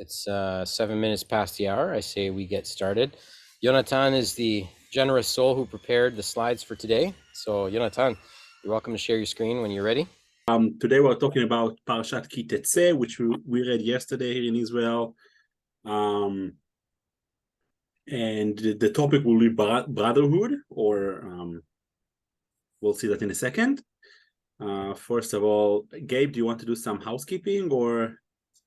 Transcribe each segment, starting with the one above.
It's 7 minutes past the hour. I say we get started. Yonatan is the generous soul who prepared the slides for today. So Yonatan, you're welcome to share your screen when you're ready. Today we're talking about Parshat Ki Teitzei, which we read yesterday here in Israel. And the topic will be Brotherhood, or we'll see that in a second. First of all, Gabe, do you want to do some housekeeping, or?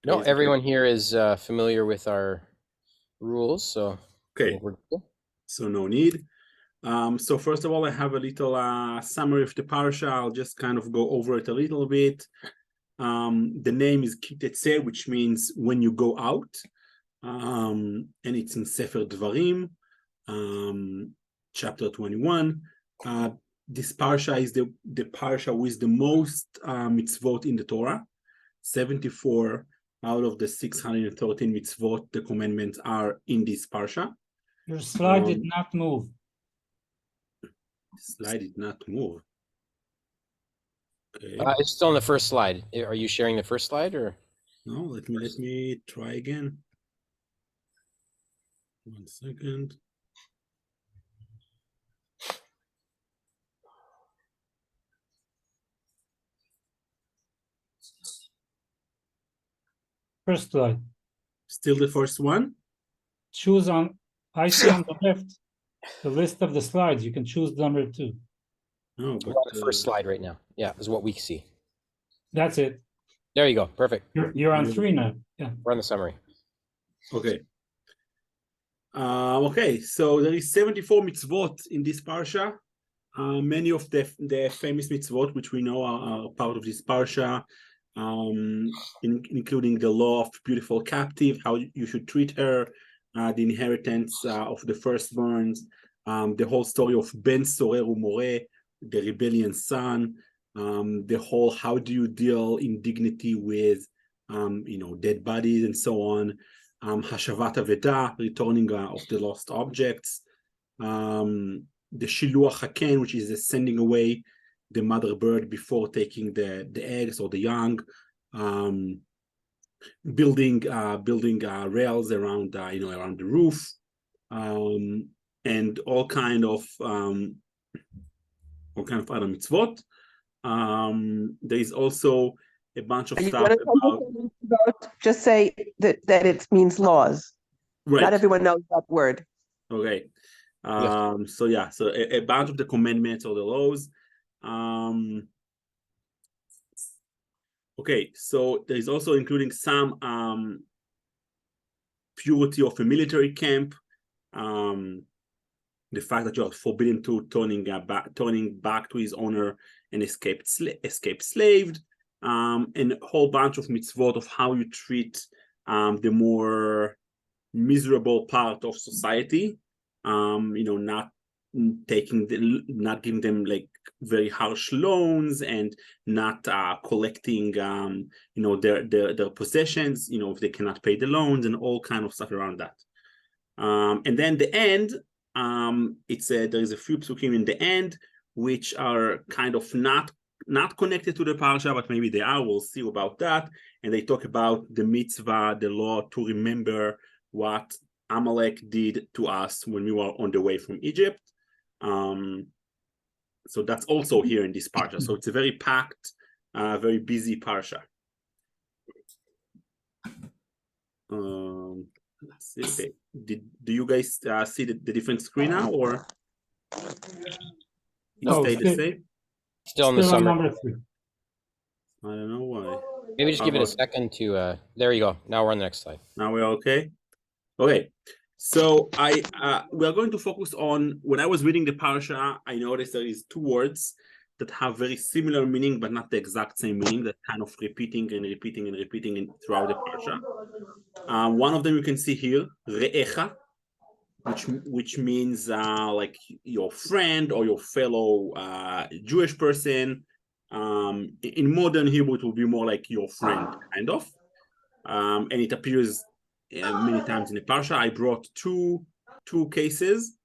No, everyone here is familiar with our rules, so okay. we're good. So no need. So first of all, I have a little summary of the parsha. I'll just kind of go over it a little bit. The name is Ki Teitzei, which means when you go out, and it's in Sefer Devarim, chapter 21. This parsha is the parsha with the most mitzvot in the Torah. 74 out of the 613 mitzvot, the commandments, are in this parsha. Your slide did not move. Slide did not move. Okay. It's still on the first slide. Are you sharing the first slide, or? No, let me try again. 1 second. First slide. Still the first one? Choose on, I see on the left, the list of the slides. You can choose number 2. No, but We're on the first slide right now. Yeah, is what we see. That's it. There you go. Perfect. You're on 3 now. Yeah. We're on the summary. okay. Okay, so there is 74 mitzvot in this parsha. Many of the famous mitzvot, which we know are part of this parsha, including the law of beautiful captive, how you should treat her, the inheritance of the firstborns, the whole story of Ben Sorer Umore, the rebellion son, the whole how do you deal in dignity with dead bodies and so on, Hashavat Aveda, returning of the lost objects, the Shiluach Haken, which is the sending away the mother bird before taking the eggs or the young, building rails around around the roof, and all kind of other mitzvot. There is also a bunch of stuff about just say that it means laws. Right. Not everyone knows that word. Okay. So a bunch of the commandments or the laws. Okay, so there is also including some purity of a military camp, the fact that you are forbidden to turning back to his owner and escaped slaved, and a whole bunch of mitzvot of how you treat the more miserable part of society, not giving them like very harsh loans, and not collecting their possessions, if they cannot pay the loans, and all kind of stuff around that. And then the end, there is a few psukim in the end which are kind of not connected to the parsha, but maybe they are. We'll see about that. And they talk about the mitzvah, the law to remember what Amalek did to us when we were on the way from Egypt. So that's also here in this parsha. So it's a very packed, very busy parsha. Let's see. Okay. Do you guys see the different screen now, or stay the same? Still on the summary. Number 3. I don't know why. Maybe just give it a second to. There you go. Now we're on the next slide. Now we're okay. Okay. So we are going to focus on, when I was reading the parsha, I noticed there is 2 words that have very similar meaning, but not the exact same meaning, that kind of repeating throughout the parsha. One of them you can see here, re'echa, which means like your friend or your fellow Jewish person. In modern Hebrew, it will be more like your friend, kind of. And it appears many times in the parsha. I brought two cases,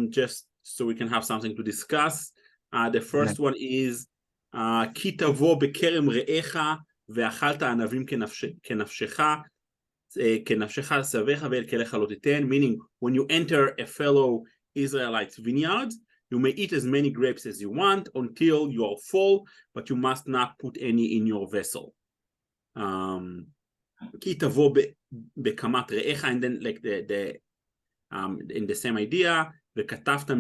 just so we can have something to discuss. The first one is כי תבוא בכרם רעך ואכלת ענבים כנפשך. meaning when you enter a fellow Israelite's vineyard, you may eat as many grapes as you want until you are full, but you must not put any in your vessel. כי תבוא בקמת רעך, and then like in the same idea, וכתבת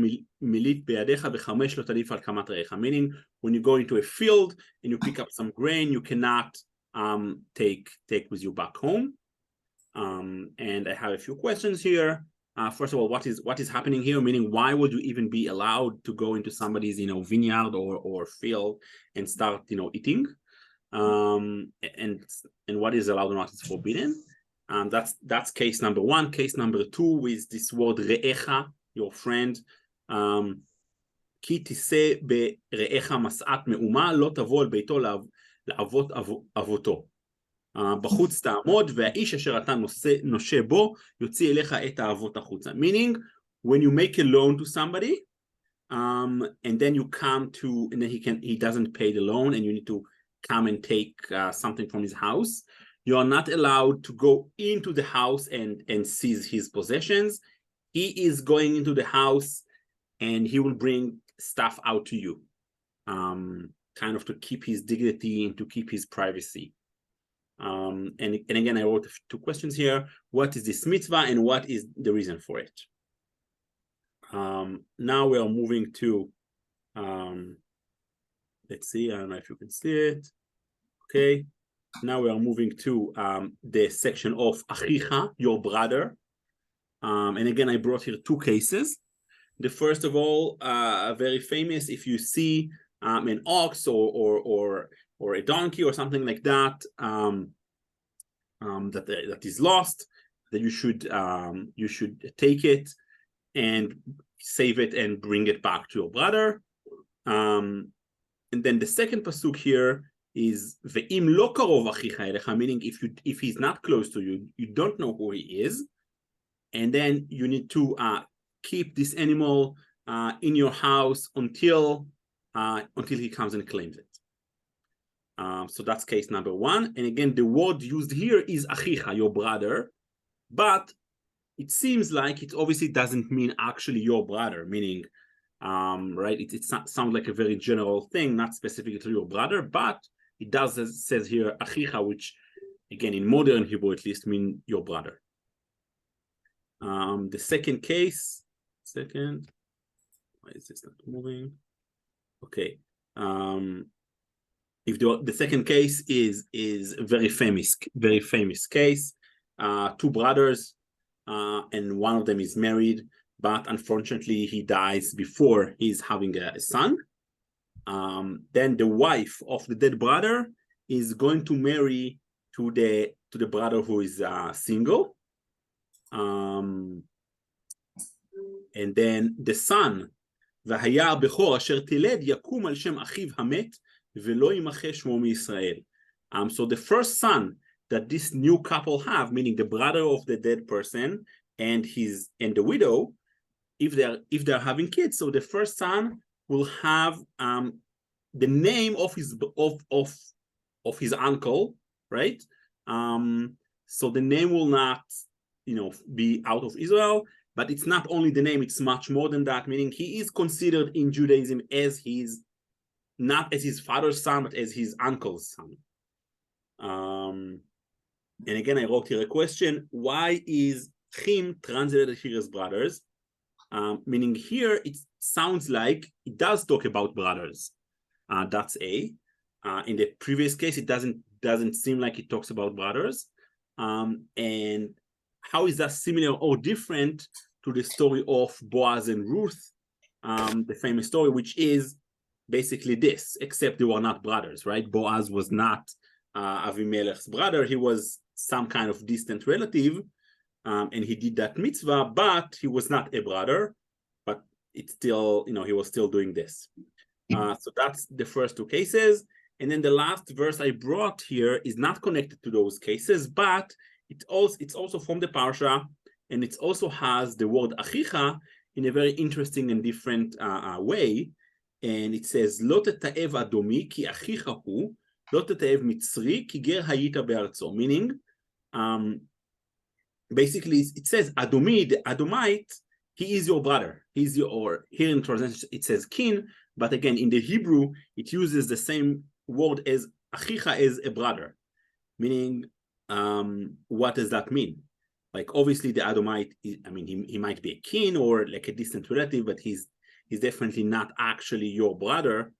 מילית בידיך וחמש לא תניף על קמת רעך, meaning when you go into a field and you pick up some grain, you cannot take with you back home. And I have a few questions here. First of all, what is happening here? Meaning, why would you even be allowed to go into somebody's vineyard or field and start eating? And what is allowed or not is forbidden. That's case number one. Case number two is this word re'echa, your friend. כי תישא ברעך משאת מאומה, לא תבוא אל ביתו לאבות אבותו. בחוץ תעמוד, והאיש אשר אתה נושה בו, יוציא אליך את האבות החוצה. Meaning, when you make a loan to somebody, and then you come to, and then he doesn't pay the loan, and you need to come and take something from his house, you are not allowed to go into the house and seize his possessions. He is going into the house, and he will bring stuff out to you, kind of to keep his dignity and to keep his privacy. And again, I wrote two questions here. What is this mitzvah and what is the reason for it? Now we are moving to, let's see, I don't know if you can see it. Okay, now we are moving to the section of achicha, your brother. And again, I brought here two cases. The first of all, very famous, if you see an ox or a donkey or something like that, that is lost, that you should take it and save it and bring it back to your brother. And then the second pasuk here is ve'im lo karov achicha elecha, meaning if he's not close to you, you don't know who he is, and then you need to keep this animal in your house until he comes and claims it. So that's case number one. And again, the word used here is achicha, your brother, but it seems like it obviously doesn't mean actually your brother, meaning, right, it sounds like a very general thing, not specific to your brother, but it does says here achicha, which again, in modern Hebrew at least, mean your brother. The second case, why is this not moving? Okay. If the second case is a very famous case, two brothers, and one of them is married, but unfortunately he dies before he's having a son. Then the wife of the dead brother is going to marry to the brother who is single. And then the son, והיה הבכור אשר תלד יקום על שם אחיו המת ולא ימחה שמו מישראל. So the first son that this new couple have, meaning the brother of the dead person and the widow, if they're having kids, so the first son will have the name of his uncle, right? So the name will not, be out of Israel, but it's not only the name, it's much more than that, meaning he is considered in Judaism as not as his father's son, but as his uncle's son. And again, I wrote here a question: why is Chim translated here as brothers? Meaning here it sounds like it does talk about brothers. That's A. In the previous case, it doesn't seem like it talks about brothers. And how is that similar or different to the story of Boaz and Ruth, the famous story, which is basically this, except they were not brothers, right? Boaz was not Avimelech's brother. He was some kind of distant relative, and he did that mitzvah, but he was not a brother, but it's still, he was still doing this. So that's the first two cases. And then the last verse I brought here is not connected to those cases, but it's also from the Parsha, and it also has the word achicha in a very interesting and different way. And it says, Lo teta'ev adomi ki achicha hu, lo teta'ev mitzri ki ger hayita be'artzo, meaning basically it says Adomi, the Adomite, he is your brother. He's your, or here in translation it says kin, but again in the Hebrew it uses the same word as achicha, as a brother, meaning what does that mean? Like obviously the Adomite, I mean he might be a kin or like a distant relative, but he's definitely not actually your brother.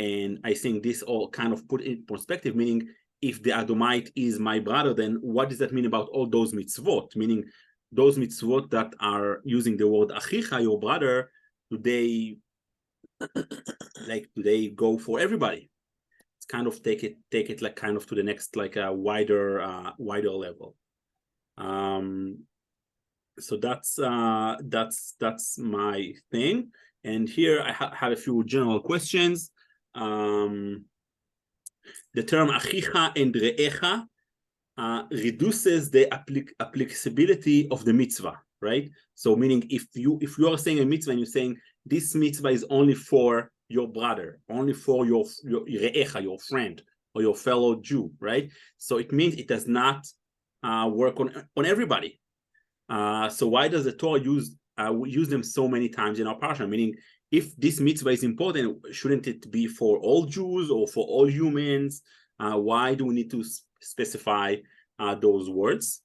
And I think this all kind of put in perspective, meaning if the Adomite is my brother, then what does that mean about all those mitzvot? Meaning those mitzvot that are using the word achicha, your brother, do they go for everybody? It's kind of take it like kind of to the next, like a wider level. So that's my thing. And here I have a few general questions. The term achicha and re'echa reduces the applicability of the mitzvah, right? So meaning if you are saying a mitzvah and you're saying this mitzvah is only for your brother, only for your re'echa, your friend or your fellow Jew, right? So it means it does not work on everybody. So why does the Torah use them so many times in our parsha? Meaning, if this mitzvah is important, shouldn't it be for all Jews or for all humans? Why do we need to specify those words?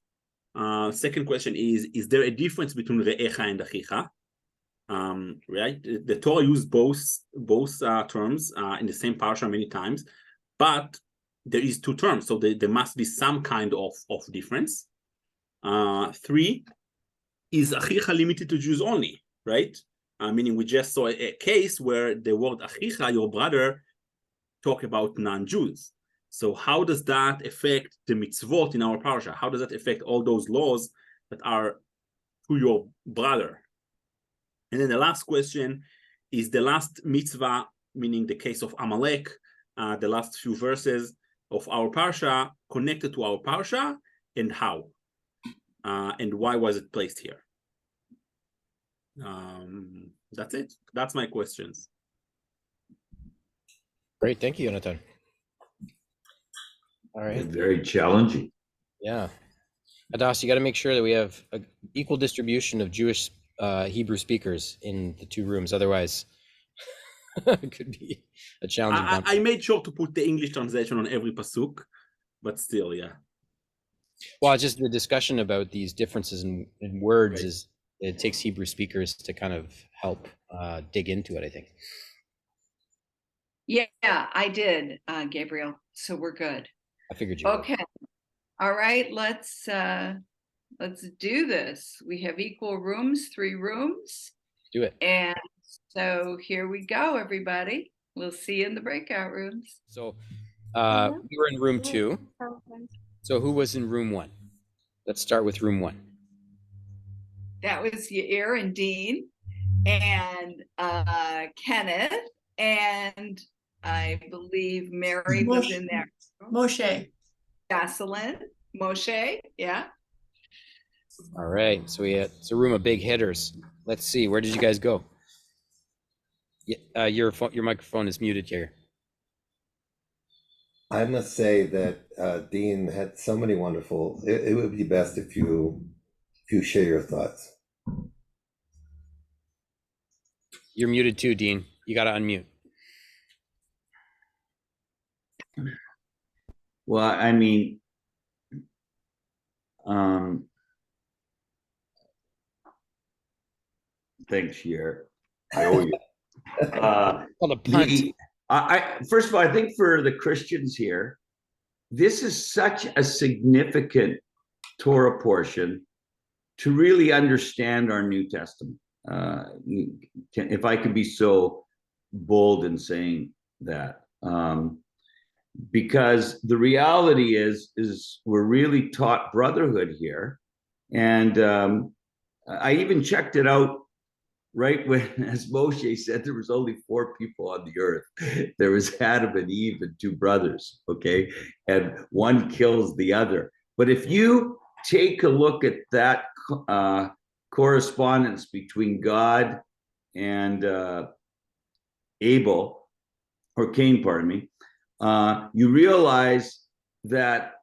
Second question is there a difference between re'echa and achicha? Right, the Torah used both terms in the same parsha many times, but there is two terms, so there must be some kind of difference. 3, is achicha limited to Jews only, right? Meaning we just saw a case where the word achicha, your brother, talk about non-Jews. So how does that affect the mitzvot in our parsha? How does that affect all those laws that are to your brother? And then the last question is the last mitzvah, meaning the case of Amalek, the last few verses of our parsha, connected to our parsha, and how? And why was it placed here? That's it. That's my questions. Great, thank you, Jonathan. All right. Very challenging. Yeah. Adas, you got to make sure that we have an equal distribution of Jewish Hebrew speakers in the 2 rooms. Otherwise, it could be a challenging. I made sure to put the English translation on every pasuk, but still, yeah. Well, just the discussion about these differences in words Right. is, it takes Hebrew speakers to kind of help dig into it, I think. Yeah, I did, Gabriel. So we're good. I figured you would. Okay. All right, let's do this. We have equal rooms, 3 rooms. Do it. And so here we go, everybody. We'll see you in the breakout rooms. So we were in room 2. So who was in room 1? Let's start with room 1. That was Yair and Dean and Kenneth, and I believe Mary was in there. Moshe. Jocelyn, Moshe, yeah. All right, so it's a room of big hitters. Let's see, where did you guys go? Your microphone is muted here. I must say that Dean had so many wonderful. It would be best if you share your thoughts. You're muted too, Dean. You got to unmute. Well, I mean, thanks, Yair. I owe you. Called a punt. First of all, I think for the Christians here, this is such a significant Torah portion to really understand our New Testament. If I could be so bold in saying that, because the reality is we're really taught brotherhood here, and I even checked it out right when, as Moshe said, there was only 4 people on the earth. There was Adam and Eve and 2 brothers, okay, and one kills the other. But if you take a look at that correspondence between God and Abel, or Cain, pardon me, you realize that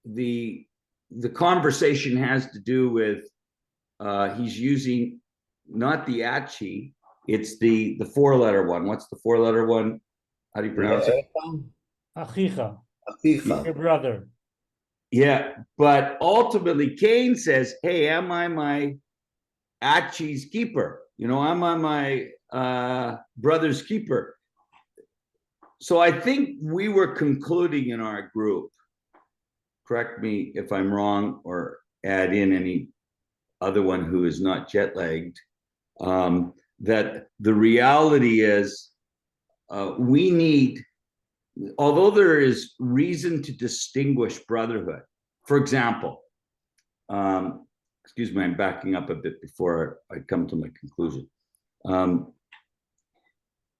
the the conversation has to do with he's using not the achi, it's the 4-letter one. What's the 4-letter one? How do you pronounce it? Achicha, Achicha. your brother. Yeah, but ultimately Cain says, hey, am I my achi's keeper? You know, am I my brother's keeper? So I think we were concluding in our group, correct me if I'm wrong, or add in any other one who is not jet-lagged, that the reality is we need, although there is reason to distinguish brotherhood, for example, excuse me, I'm backing up a bit before I come to my conclusion,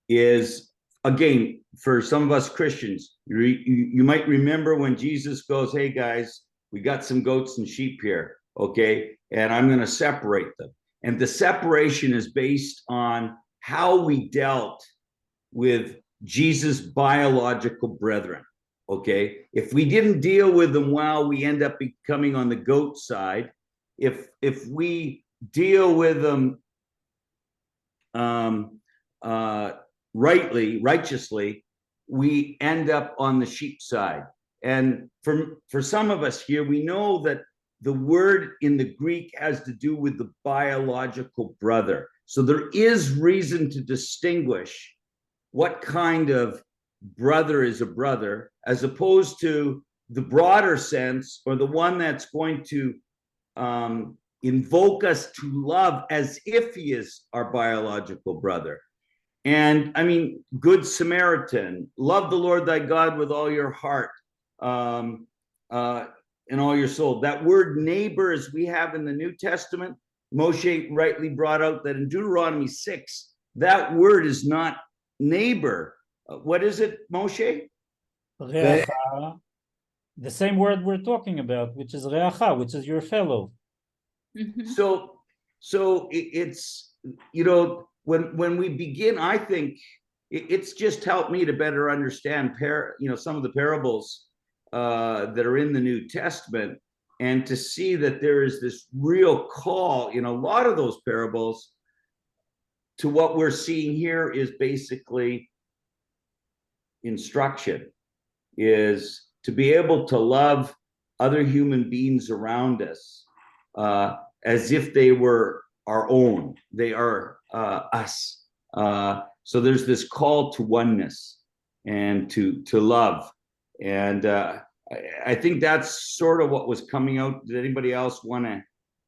is, again, for some of us Christians, you might remember when Jesus goes, hey guys, we got some goats and sheep here, okay, and I'm going to separate them. And the separation is based on how we dealt with Jesus' biological brethren, okay? If we didn't deal with them well, we end up becoming on the goat side. If we deal with them righteously, we end up on the sheep side. And for some of us here, we know that the word in the Greek has to do with the biological brother. So there is reason to distinguish what kind of brother is a brother, as opposed to the broader sense, or the one that's going to invoke us to love as if he is our biological brother. And I mean, Good Samaritan, love the Lord thy God with all your heart and all your soul. That word neighbor, as we have in the New Testament, Moshe rightly brought out that in Deuteronomy 6, that word is not neighbor. What is it, Moshe? Reacha, the same word we're talking about, which is reacha, which is your fellow. Mhm. So it's, you know, when we begin, I think it's just helped me to better understand some of the parables that are in the New Testament, and to see that there is this real call in a lot of those parables to what we're seeing here is basically instruction, is to be able to love other human beings around us as if they were our own. They are us. So there's this call to oneness and to love. And I think that's sort of what was coming out. Did anybody else want to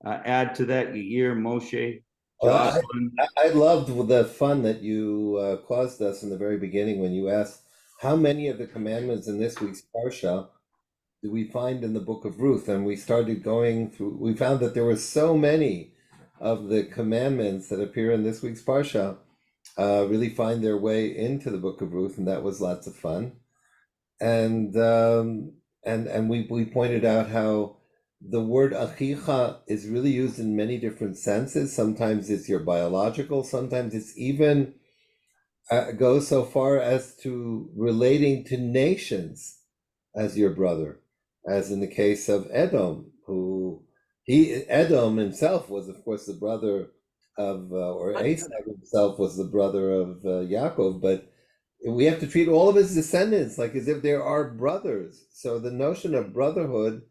add to that? Yair, Moshe, Jocelyn? I loved the fun that you caused us in the very beginning when you asked how many of the commandments in this week's Parsha do we find in the book of Ruth? And we started going through, we found that there were so many of the commandments that appear in this week's Parsha really find their way into the book of Ruth, and that was lots of fun. And we pointed out how the word achicha is really used in many different senses. Sometimes it's your biological, sometimes it's even goes so far as to relating to nations as your brother, as in the case of Edom, Edom himself was, of course, the brother of, or Esau himself was the brother of Yaakov, but we have to treat all of his descendants like as if they are brothers. So the notion of brotherhood,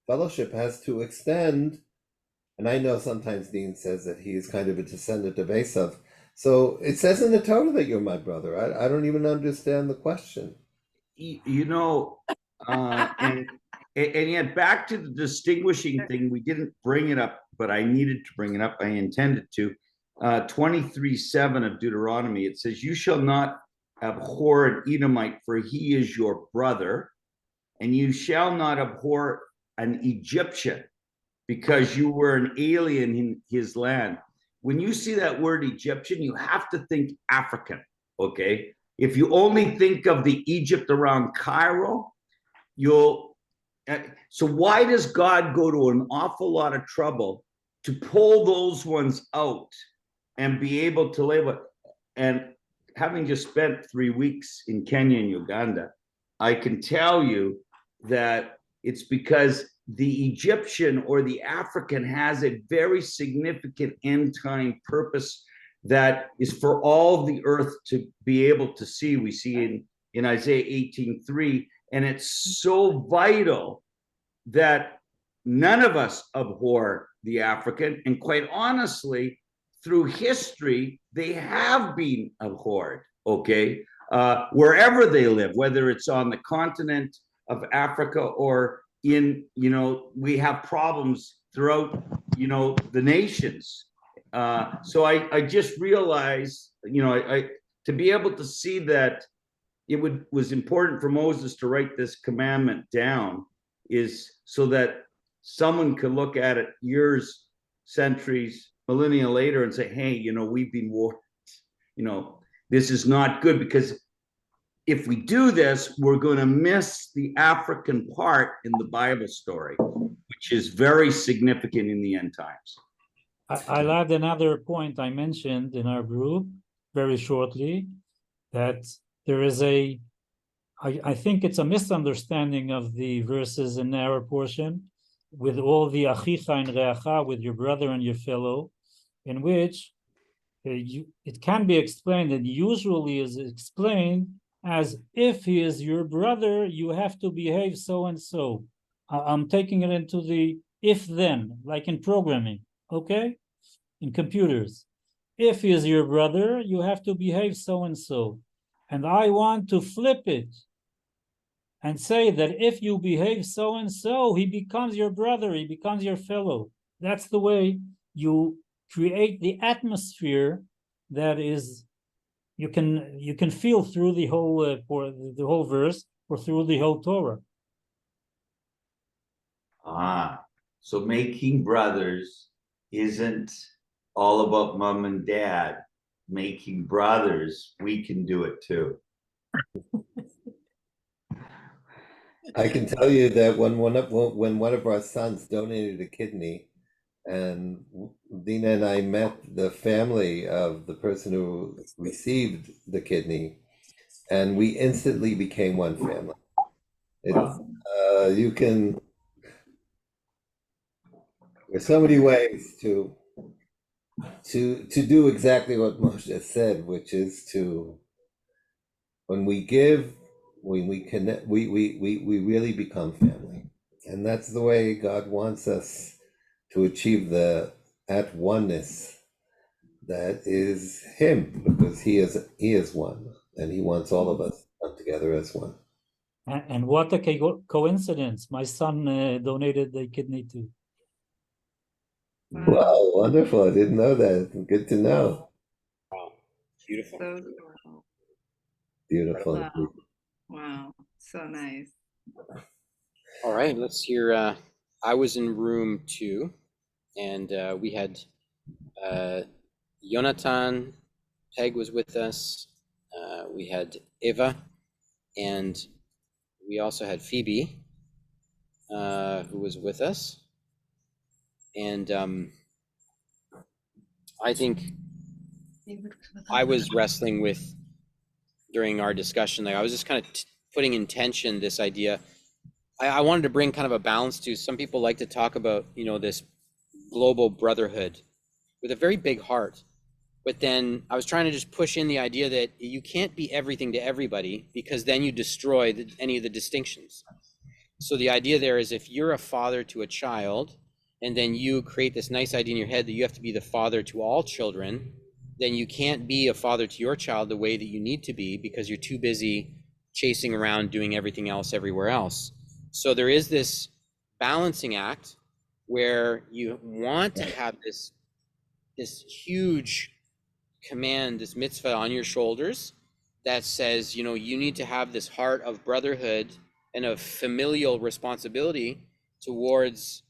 fellowship, has to extend. And I know sometimes Dean says that he is kind of a descendant of Esau. So it says in the Torah that you're my brother. I don't even understand the question. You know, and yet back to the distinguishing thing, we didn't bring it up, but I needed to bring it up. I intended to. 23:7 of Deuteronomy, it says, you shall not abhor an Edomite, for he is your brother, and you shall not abhor an Egyptian, because you were an alien in his land. When you see that word Egyptian, you have to think African, okay? If you only think of the Egypt around Cairo, so why does God go to an awful lot of trouble to pull those ones out and be able to label? And having just spent 3 weeks in Kenya and Uganda, I can tell you that it's because the Egyptian or the African has a very significant end time purpose that is for all the earth to be able to see. We see in Isaiah 18:3, and it's so vital that none of us abhor the African. And quite honestly, through history, they have been abhorred, okay? Wherever they live, whether it's on the continent of Africa or in, we have problems throughout, the nations. So I just realized, to be able to see that it was important for Moses to write this commandment down is so that someone could look at it years, centuries, millennia later and say, hey, we've been warned, this is not good, because if we do this, we're going to miss the African part in the Bible story, which is very significant in the end times. I'll add another point I mentioned in our group very shortly, that there is I think it's a misunderstanding of the verses in our portion, with all the achicha and reacha, with your brother and your fellow, in which it can be explained, and usually is explained as, if he is your brother, you have to behave so and so. I'm taking it into the if then, like in programming, okay? In computers. If he is your brother, you have to behave so and so. And I want to flip it and say that if you behave so and so, he becomes your brother, he becomes your fellow. That's the way you create the atmosphere that is you can feel through the whole verse or through the whole Torah. So making brothers isn't all about mom and dad. Making brothers, we can do it too. I can tell you that when one of our sons donated a kidney, and Dina and I met the family of the person who received the kidney, and we instantly became one family. There's so many ways to do exactly what Moshe said, which is when we give, when we connect, we really become family. And that's the way God wants us to achieve the at oneness that is him, because he is one, and he wants all of us to come together as one. And what a coincidence. My son donated the kidney too. Wow, wonderful. I didn't know that. Good to know. Wow. Beautiful. So, Beautiful. wow. So nice. All right, let's hear. I was in room 2, and we had Jonathan, Peg was with us. We had Eva, and we also had Phoebe, who was with us. And I think I was wrestling with, during our discussion, like I was just kind of putting in tension this idea. I wanted to bring kind of a balance to, some people like to talk about, this global brotherhood with a very big heart. But then I was trying to just push in the idea that you can't be everything to everybody, because then you destroy any of the distinctions. So the idea there is, if you're a father to a child, and then you create this nice idea in your head that you have to be the father to all children, then you can't be a father to your child the way that you need to be, because you're too busy chasing around doing everything else everywhere else. So there is this balancing act where you want to have this huge command, this mitzvah on your shoulders that says, you need to have this heart of brotherhood and of familial responsibility towards,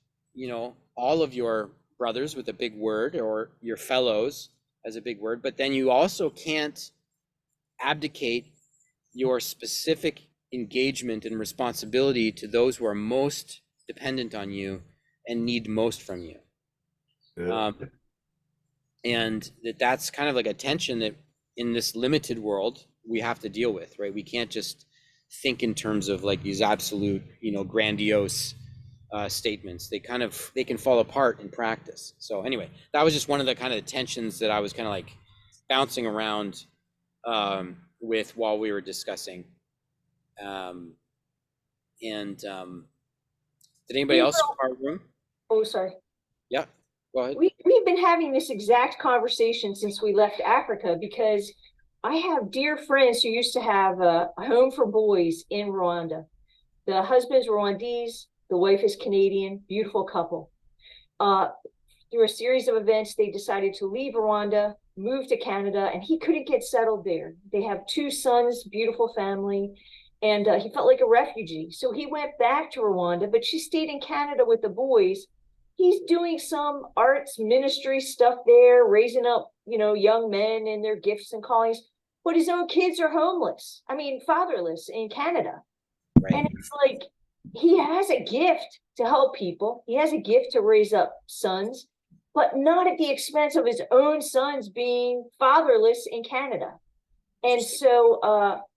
all of your brothers with a big word, or your fellows as a big word. But then you also can't abdicate your specific engagement and responsibility to those who are most dependent on you and need most from you. And that's kind of like a tension that in this limited world we have to deal with, right? We can't just think in terms of like these absolute, grandiose statements. They can fall apart in practice. So anyway, that was just one of the kind of tensions that I was kind of like bouncing around with while we were discussing. Did anybody else from our room? Oh, sorry. Yeah, go ahead. We've been having this exact conversation since we left Africa, because I have dear friends who used to have a home for boys in Rwanda. The husband's Rwandese, the wife is Canadian, beautiful couple. Through a series of events, they decided to leave Rwanda, move to Canada, and he couldn't get settled there. They have 2 sons, beautiful family, and he felt like a refugee. So he went back to Rwanda, but she stayed in Canada with the boys. He's doing some arts ministry stuff there, raising up, young men and their gifts and callings, but his own kids are homeless. I mean, fatherless in Canada. Right. And it's like, he has a gift to help people. He has a gift to raise up sons, but not at the expense of his own sons being fatherless in Canada. And so,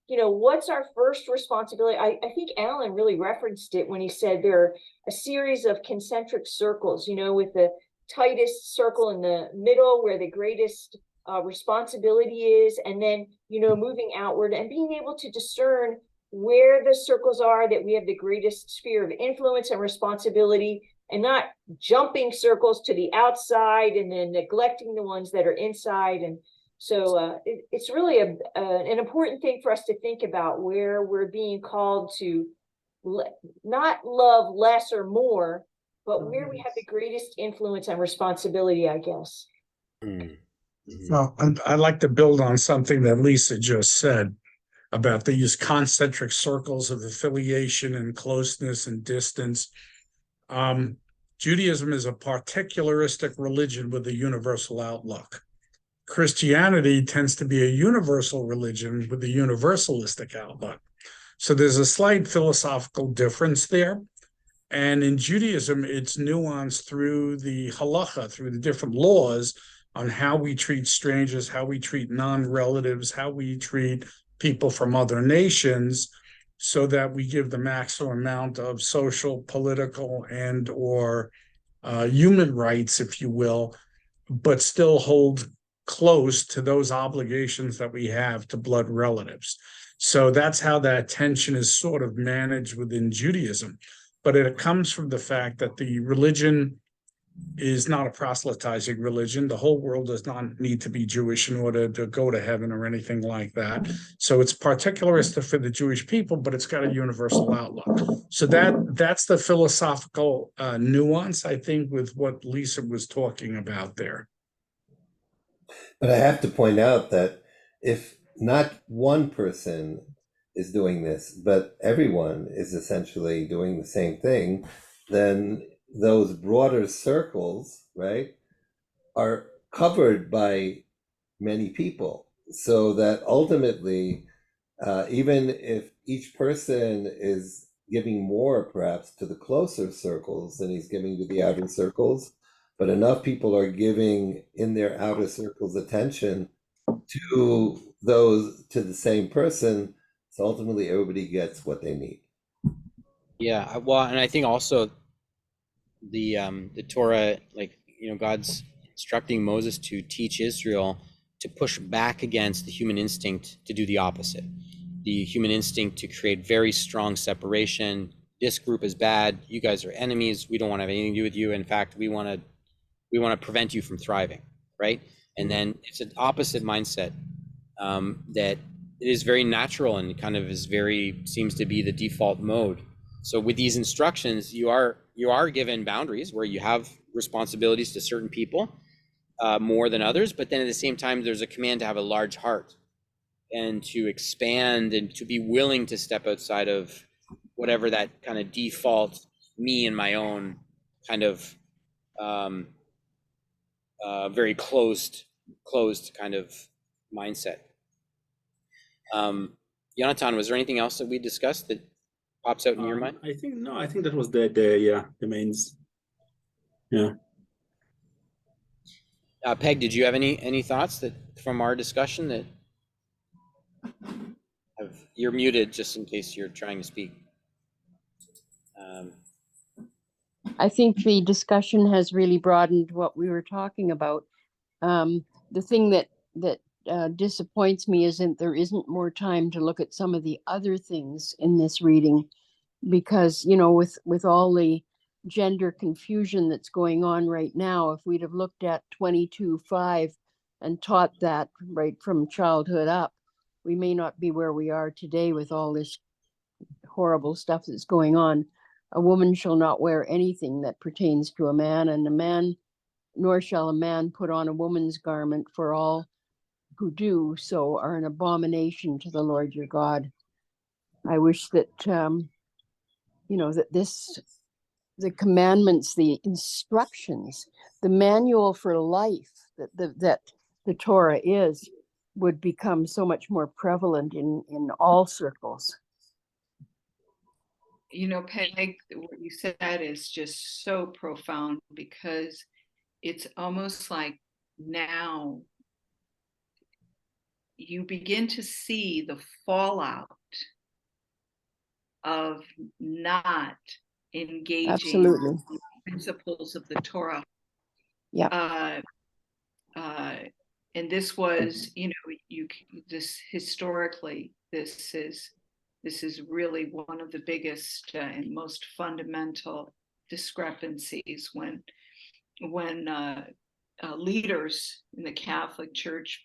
what's our first responsibility? I think Alan really referenced it when he said there are a series of concentric circles, with the tightest circle in the middle where the greatest responsibility is, and then, moving outward and being able to discern where the circles are that we have the greatest sphere of influence and responsibility, and not jumping circles to the outside and then neglecting the ones that are inside. And so it's really an important thing for us to think about, where we're being called to not love less or more, but where we have the greatest influence and responsibility, I guess. Mm-hmm. Well, I'd like to build on something that Lisa just said about these concentric circles of affiliation and closeness and distance. Judaism is a particularistic religion with a universal outlook. Christianity tends to be a universal religion with a universalistic outlook. So there's a slight philosophical difference there. And in Judaism, it's nuanced through the halacha, through the different laws on how we treat strangers, how we treat non-relatives, how we treat people from other nations, so that we give the maximum amount of social, political, and or human rights, if you will, but still hold close to those obligations that we have to blood relatives. So that's how that tension is sort of managed within Judaism. But it comes from the fact that the religion is not a proselytizing religion. The whole world does not need to be Jewish in order to go to heaven or anything like that. So it's particularistic for the Jewish people, but it's got a universal outlook. So that's the philosophical nuance, I think, with what Lisa was talking about there. But I have to point out that if not one person is doing this, but everyone is essentially doing the same thing, then those broader circles, right, are covered by many people. So that ultimately, even if each person is giving more perhaps to the closer circles than he's giving to the outer circles, but enough people are giving in their outer circles attention to the same person, so ultimately everybody gets what they need. Yeah, well, and I think also the Torah, God's instructing Moses to teach Israel to push back against the human instinct to do the opposite. The human instinct to create very strong separation. This group is bad. You guys are enemies. We don't want to have anything to do with you. In fact, we want to prevent you from thriving, right? And then it's an opposite mindset that is very natural and kind of seems to be the default mode. So with these instructions, you are given boundaries where you have responsibilities to certain people more than others, but then at the same time, there's a command to have a large heart and to expand and to be willing to step outside of whatever that kind of default me and my own kind of very closed kind of mindset. Jonathan, was there anything else that we discussed that pops out in your mind? I think that was the mains. Yeah. Peg, did you have any thoughts that from our discussion that you're muted just in case you're trying to speak? I think the discussion has really broadened what we were talking about. The thing that disappoints me isn't there isn't more time to look at some of the other things in this reading, because with all the gender confusion that's going on right now, if we'd have looked at 22:5 and taught that right from childhood up, we may not be where we are today with all this horrible stuff that's going on. A woman shall not wear anything that pertains to a man, and a man, nor shall a man put on a woman's garment, for all who do so are an abomination to the Lord your God. I wish that, that the commandments, the instructions, the manual for life that the Torah is, would become so much more prevalent in all circles. Peg, what you said is just so profound, because it's almost like now you begin to see the fallout of not engaging Absolutely. in the principles of the Torah. Yeah. And this was, this historically, this is really one of the biggest and most fundamental discrepancies when leaders in the Catholic Church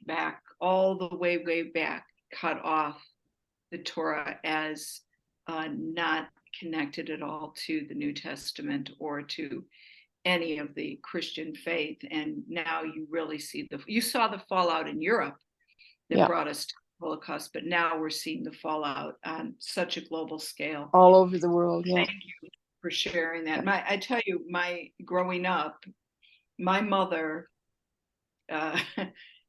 all the way back cut off the Torah as not connected at all to the New Testament or to any of the Christian faith. And now you really see you saw the fallout in Europe that brought us to the Holocaust, but now we're seeing the fallout on such a global scale. All over the world. Yeah. Thank you for sharing that. I tell you, growing up, my mother,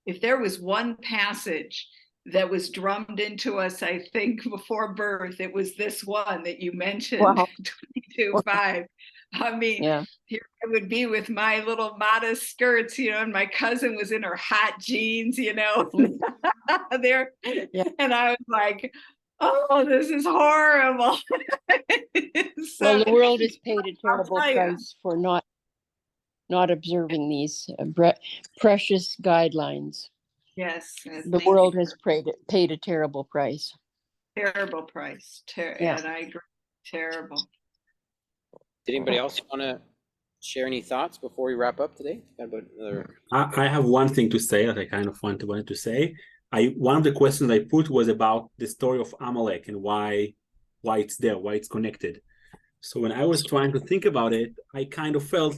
if there was one passage that was drummed into us, I think before birth, it was this one that you mentioned, wow. 22:5. I mean, here I would be with my little modest skirts, and my cousin was in her hot jeans, there. Yeah. And I was like, oh, this is horrible. Well, the world has paid a terrible price for not observing these precious guidelines. Yes. The world has paid a terrible price. Terrible price. And I agree. Terrible. Did anybody else want to share any thoughts before we wrap up today? I have one thing to say that I kind of wanted to say. One of the questions I put was about the story of Amalek and why it's there, why it's connected. So when I was trying to think about it, I kind of felt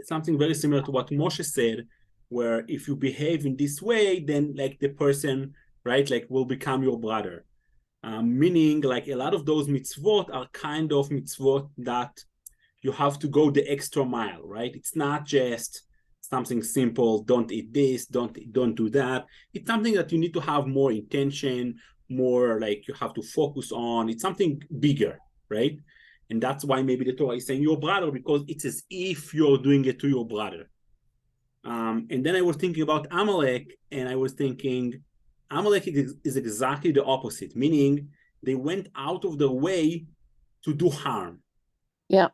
something very similar to what Moshe said, where if you behave in this way, then like the person, right, like will become your brother. Meaning like a lot of those mitzvot are kind of mitzvot that you have to go the extra mile, right? It's not just something simple, don't eat this, don't do that. It's something that you need to have more intention, more like you have to focus on. It's something bigger, right? And that's why maybe the Torah is saying your brother, because it's as if you're doing it to your brother. And then I was thinking about Amalek, and I was thinking Amalek is exactly the opposite, meaning they went out of their way to do harm. Yeah.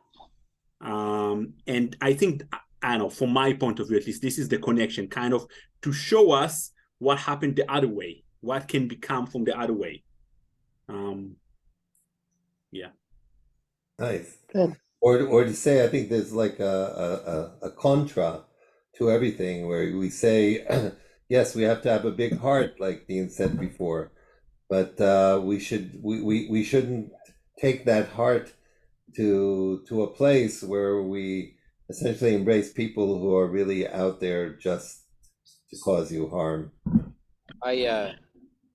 And I think, I don't know, from my point of view, at least, this is the connection, kind of to show us what happened the other way, what can become from the other way. Yeah. Nice. Good. Or to say, I think there's like a contra to everything where we say, yes, we have to have a big heart, like Dean said before, but we shouldn't take that heart to a place where we essentially embrace people who are really out there just to cause you harm. I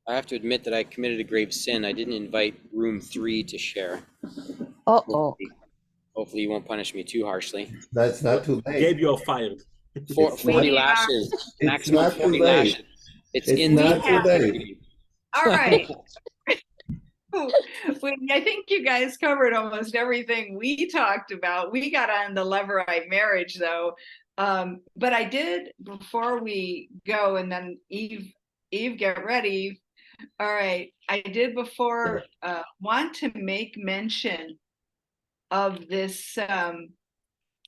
have to admit that I committed a grave sin. I didn't invite room 3 to share. Hopefully you won't punish me too harshly. That's not too late. Gabe, you're fired. 40 lashes. Maximum 40 lashes. It's in not too late. All right. I think you guys covered almost everything we talked about. We got on the Levirate marriage, though. But I did, before we go, and then Eve, get ready. All right. I did before want to make mention of this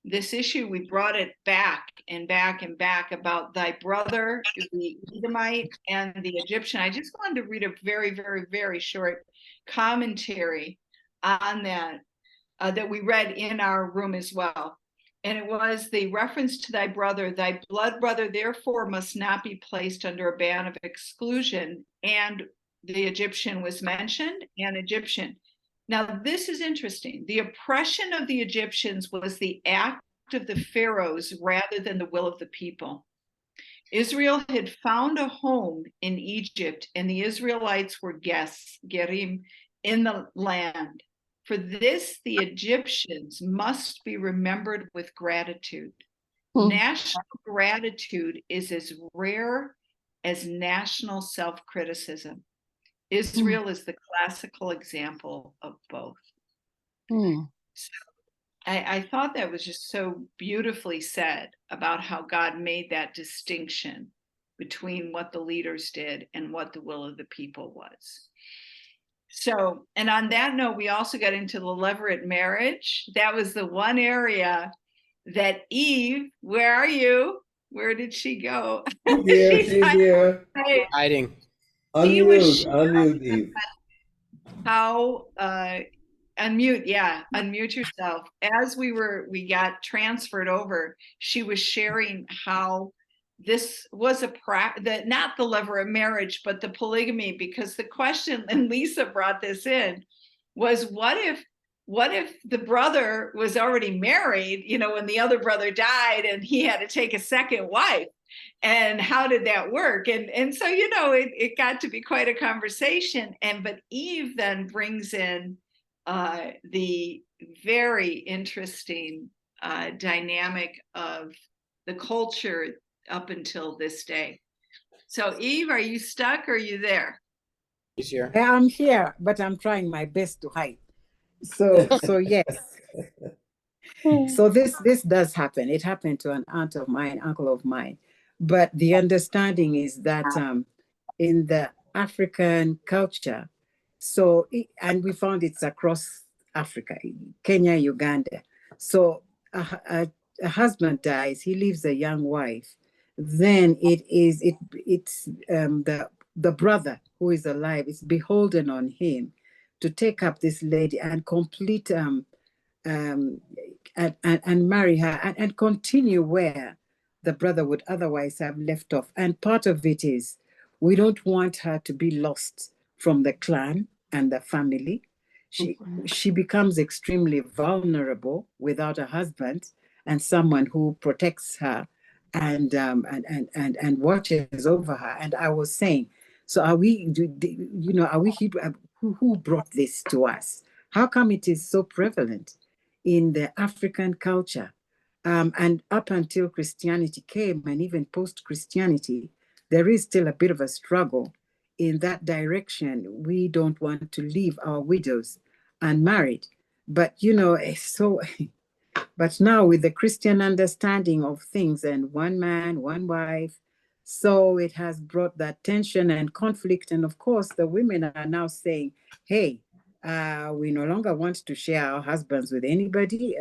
this issue, we brought it back and back and back about thy brother, the Edomite, and the Egyptian. I just wanted to read a very, very, very short commentary on that, that we read in our room as well. And it was the reference to thy brother, thy blood brother, therefore must not be placed under a ban of exclusion. And the Egyptian was mentioned, and Egyptian. Now, this is interesting. The oppression of the Egyptians was the act of the pharaohs rather than the will of the people. Israel had found a home in Egypt, and the Israelites were guests, gerim, in the land. For this, the Egyptians must be remembered with gratitude. National gratitude is as rare as national self-criticism. Israel is the classical example of both. So I thought that was just so beautifully said about how God made that distinction between what the leaders did and what the will of the people was. So, and on that note, we also got into the levirate marriage. That was the one area that Eve, where are you? Where did she go? She's here. Hiding. Unmute, Eve. How unmute yourself. As we got transferred over, she was sharing how this was not the levirate marriage, but the polygamy, because the question, and Lisa brought this in, was what if the brother was already married, when the other brother died and he had to take a second wife? And how did that work? And so, it got to be quite a conversation. But Eve then brings in the very interesting dynamic of the culture up until this day. So Eve, are you stuck or are you there? He's here. I'm here, but I'm trying my best to hide. So yes. So this does happen. It happened to an aunt of mine, uncle of mine. But the understanding is that in the African culture, and we found it's across Africa, Kenya, Uganda. So a husband dies, he leaves a young wife. Then it's the brother who is alive is beholden on him to take up this lady and complete and marry her and continue where the brother would otherwise have left off. And part of it is we don't want her to be lost from the clan and the family. She becomes extremely vulnerable without a husband and someone who protects her and watches over her. And I was saying, so are we who brought this to us? How come it is so prevalent in the African culture? And up until Christianity came, and even post-Christianity, there is still a bit of a struggle in that direction. We don't want to leave our widows unmarried. But, but now with the Christian understanding of things and one man, one wife, so it has brought that tension and conflict. And of course, the women are now saying, hey, we no longer want to share our husbands with anybody.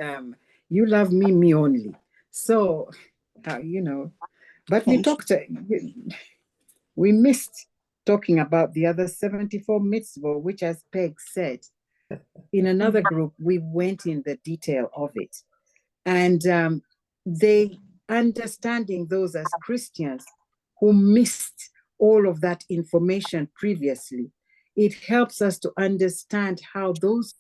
You love me, me only. So, but we missed talking about the other 74 mitzvot, which, as Peg said, in another group, we went in the detail of it. And they understanding those as Christians who missed all of that information previously, it helps us to understand how those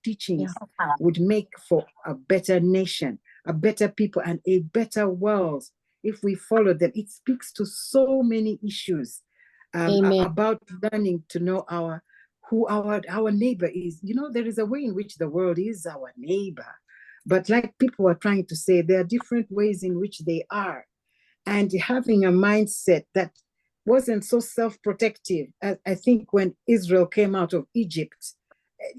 teachings would make for a better nation, a better people, and a better world if we follow them. It speaks to so many issues about learning to know who our neighbor is. There is a way in which the world is our neighbor, but like people are trying to say, there are different ways in which they are. And having a mindset that wasn't so self-protective. I think when Israel came out of Egypt,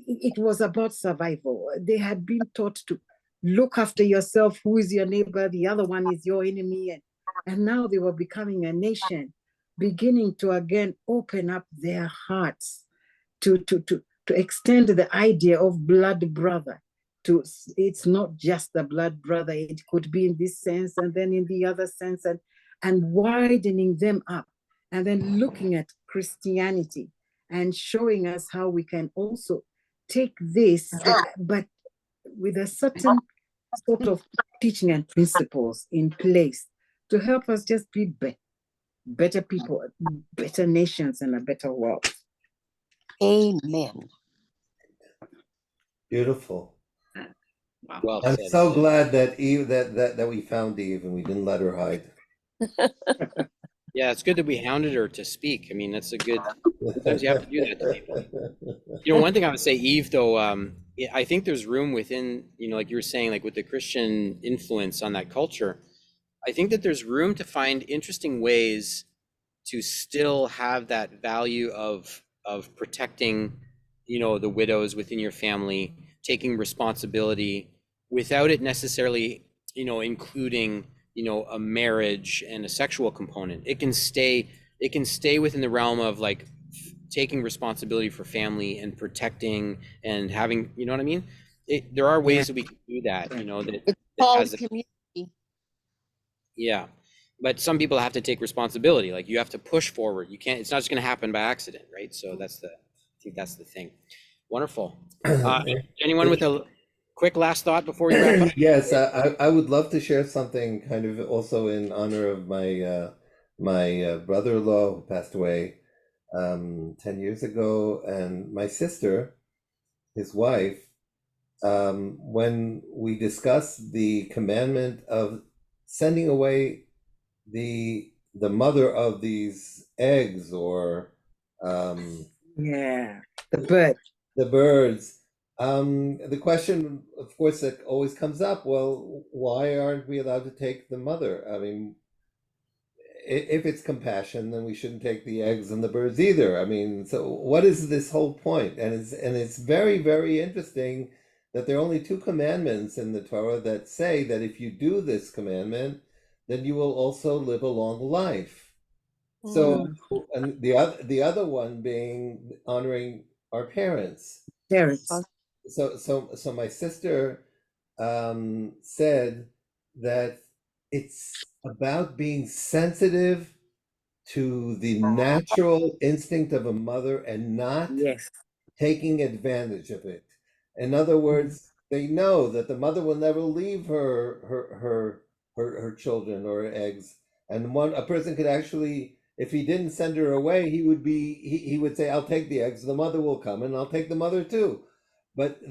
it was about survival. They had been taught to look after yourself. Who is your neighbor? The other one is your enemy. And now they were becoming a nation, beginning to again open up their hearts to extend the idea of blood brother. it's not just the blood brother, it could be in this sense and then in the other sense, and widening them up, and then looking at Christianity and showing us how we can also take this, but with a certain sort of teaching and principles in place to help us just be better people, better nations, and a better world. Amen. Beautiful. Wow. Well I'm said. so glad that Eve that we found Eve and we didn't let her hide. Yeah, it's good that we hounded her to speak. I mean, that's a good. Sometimes you have to do that to people. You know, one thing I would say, Eve, though, I think there's room within, you know, like you were saying, like with the Christian influence on that culture, I think that there's room to find interesting ways to still have that value of protecting, you know, the widows within your family, taking responsibility without it necessarily, you know, including, you know, a marriage and a sexual component. It can stay within the realm of like taking responsibility for family and protecting and having, you know what I mean? There are ways that we can do that, you know, that It's called community. yeah. But some people have to take responsibility. Like you have to push forward. You can't, it's not just going to happen by accident, right? So I think that's the thing. Wonderful. Anyone with a quick last thought before we wrap up? Yes, I would love to share something kind of also in honor of my my brother-in-law who passed away 10 years ago, and my sister, his wife, when we discussed the commandment of sending away the mother of these eggs, or Yeah, the birds. The question, of course, that always comes up, well, why aren't we allowed to take the mother? I mean, if it's compassion, then we shouldn't take the eggs and the birds either. I mean, so what is this whole point? And it's very, very interesting that there are only 2 commandments in the Torah that say that if you do this commandment, then you will also live a long life. So, and the other one being honoring our parents. So my sister said that it's about being sensitive to the natural instinct of a mother and not taking advantage of it. In other words, they know that the mother will never leave her children or eggs, and a person could actually, if he didn't send her away, he would say, I'll take the eggs, the mother will come and I'll take the mother too. But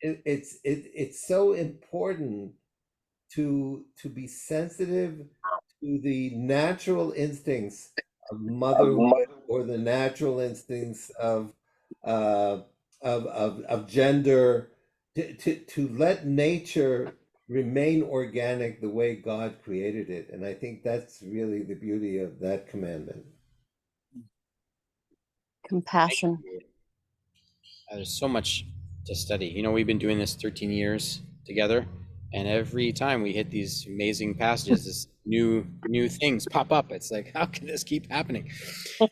it's so important to be sensitive to the natural instincts of motherhood, or the natural instincts of gender, to let nature remain organic the way God created it. And I think that's really the beauty of that commandment. Compassion. There's so much to study. You know, we've been doing this 13 years together, and every time we hit these amazing passages, this new things pop up. It's like, how can this keep happening?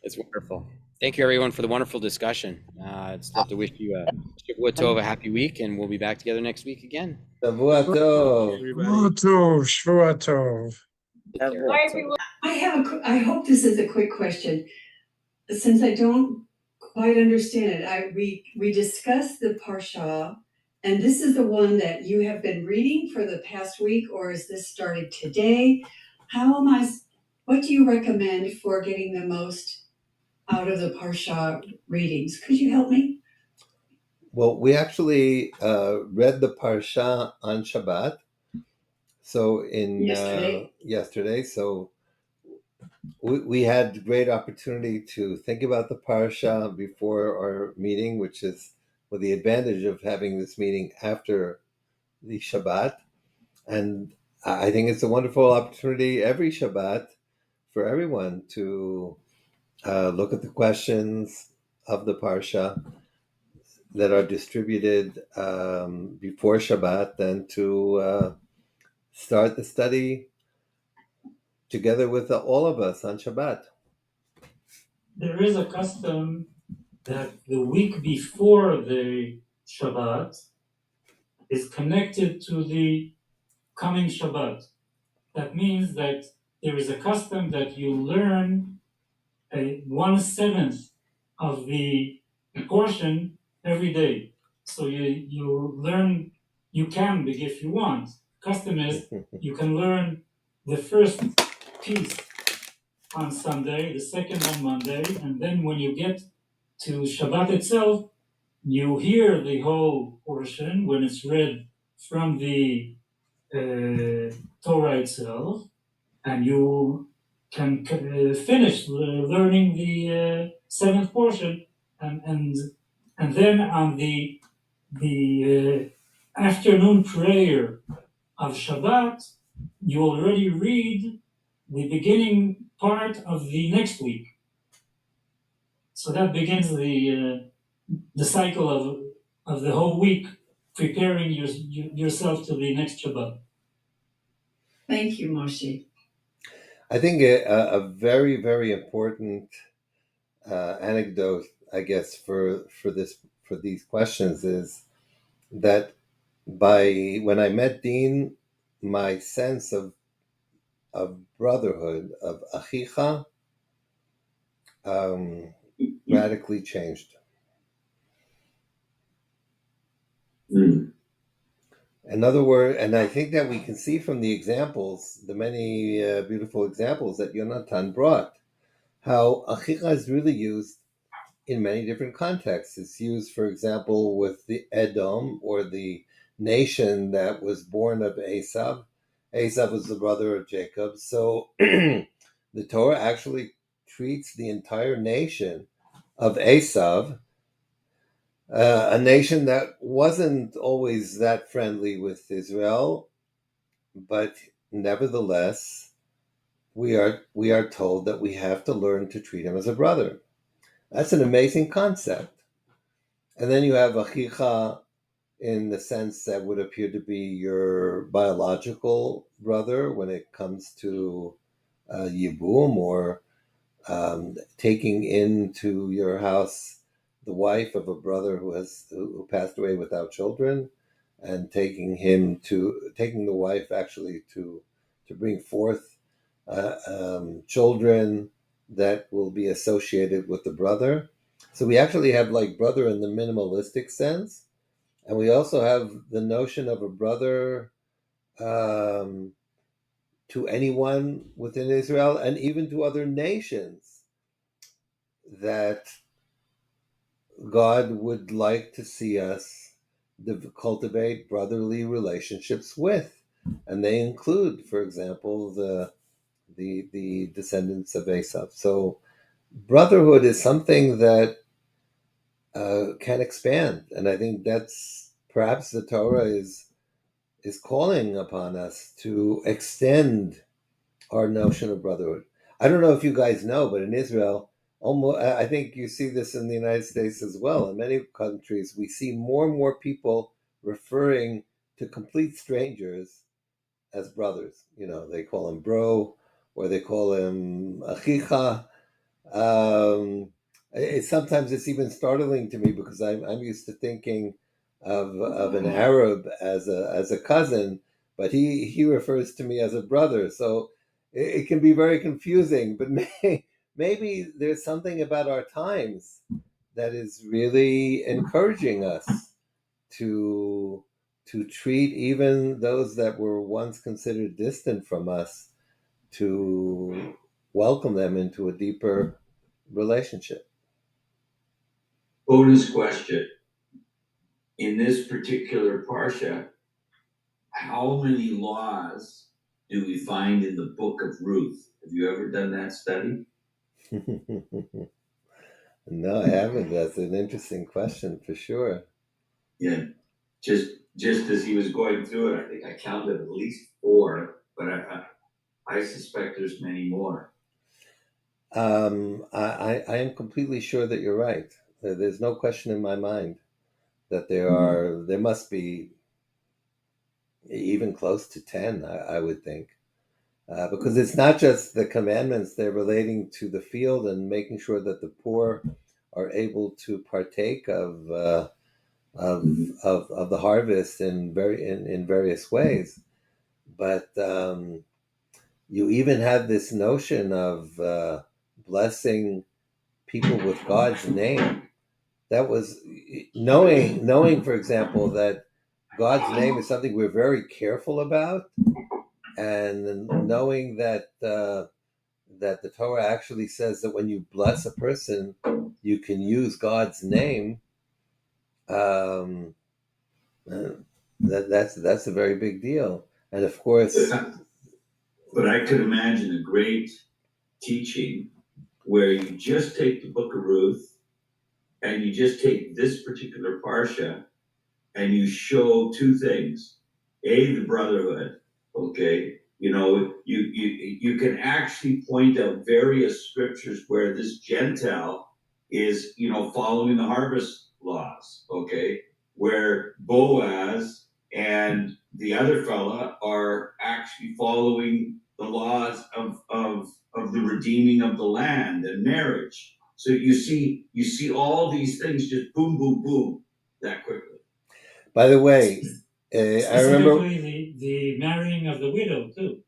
It's wonderful. Thank you, everyone, for the wonderful discussion. It's love to wish you a Shavua Tov, a happy week, and we'll be back together next week again. Shavua Tov. Shavua Tov. Bye, everyone. I hope this is a quick question, since I don't quite understand it. We discussed the Parsha, and this is the one that you have been reading for the past week, or is this started today? What do you recommend for getting the most out of the Parsha readings? Could you help me? Well, we actually read the Parsha on Shabbat. So yesterday, so we had great opportunity to think about the Parsha before our meeting, which is with the advantage of having this meeting after the Shabbat. And I think it's a wonderful opportunity every Shabbat for everyone to look at the questions of the Parsha that are distributed before Shabbat, and to start the study together with all of us on Shabbat. There is a custom that the week before the Shabbat, is connected to the coming Shabbat. That means that there is a custom that you learn a 1/7 of the portion every day. So you learn, you can, if you want. Custom is you can learn the first piece on Sunday, the second on Monday, and then when you get to Shabbat itself, you hear the whole portion when it's read from the Torah itself, and you can finish learning the seventh portion, and then on the afternoon prayer of Shabbat, you already read the beginning part of the next week. So that begins the cycle of the whole week, preparing yourself to the next Shabbat. Thank you, Moshe. I think a very, very important anecdote, I guess, for these questions is that when I met Dean, my sense of brotherhood, of achicha, radically changed. In other words, and I think that we can see from the examples, the many beautiful examples that Yonatan brought, how achicha is really used in many different contexts. It's used, for example, with the Edom, or the nation that was born of Esav. Esav was the brother of Jacob. So the Torah actually treats the entire nation of Esav, a nation that wasn't always that friendly with Israel, but nevertheless, we are told that we have to learn to treat him as a brother. That's an amazing concept. And then you have achicha in the sense that would appear to be your biological brother when it comes to yibum, or taking into your house the wife of a brother who passed away without children, and taking the wife actually to bring forth children that will be associated with the brother. So we actually have like brother in the minimalistic sense, and we also have the notion of a brother to anyone within Israel, and even to other nations that God would like to see us cultivate brotherly relationships with. And they include, for example, the descendants of Esav. So brotherhood is something that can expand, and I think that's perhaps the Torah is calling upon us to extend our notion of brotherhood. I don't know if you guys know, but in Israel, I think you see this in the United States as well. In many countries, we see more and more people referring to complete strangers as brothers. You know, they call him bro, or they call him achicha. Sometimes it's even startling to me, because I'm used to thinking of an Arab as a cousin, but he refers to me as a brother. So it can be very confusing. But maybe there's something about our times that is really encouraging us to treat even those that were once considered distant from us, to welcome them into a deeper relationship. Bonus question. In this particular Parsha, how many laws do we find in the book of Ruth? Have you ever done that study? No, I haven't. That's an interesting question for sure. Yeah, just as he was going through it, I think I counted at least 4, but I suspect there's many more. I am completely sure that you're right. There's no question in my mind that there must be even close to 10, I would think. Because it's not just the commandments, they're relating to the field and making sure that the poor are able to partake of of the harvest in various ways. But you even have this notion of blessing people with God's name. That was knowing, for example, that God's name is something we're very careful about, and knowing that that the Torah actually says that when you bless a person, you can use God's name. That's a very big deal, and of course. But I could imagine a great teaching where you just take the book of Ruth and you just take this particular parsha and you show two things. A, the brotherhood, okay? You know, you can actually point out various scriptures where this Gentile is, you know, following the harvest laws, okay? Where Boaz and the other fella are actually following the laws of the redeeming of the land and marriage. So you see all these things just boom, boom, boom that quickly. By the way, I remember Specifically the marrying of the widow too.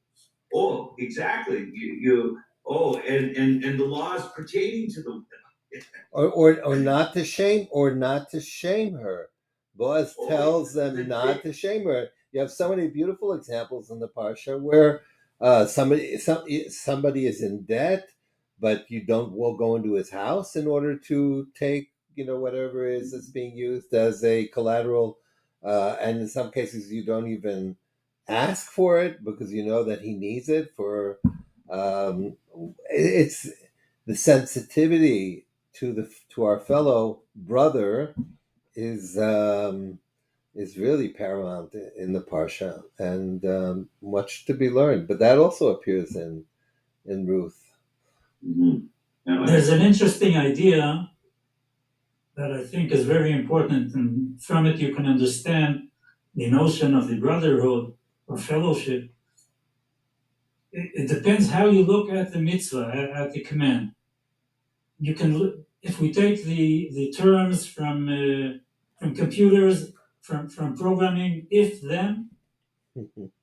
Oh, exactly. And the laws pertaining to the or not to shame her. Boaz tells them not to shame her. You have so many beautiful examples in the parsha where somebody is in debt, but you will go into his house in order to take whatever is that's being used as a collateral, and in some cases you don't even ask for it because you know that he needs it for. It's the sensitivity to our fellow brother is really paramount in the parsha, and much to be learned. But that also appears in Ruth. Mm-hmm. There's an interesting idea that I think is very important, and from it you can understand the notion of the brotherhood or fellowship. It depends how you look at the mitzvah, at the command. You can, if we take the terms from computers, from programming, if then.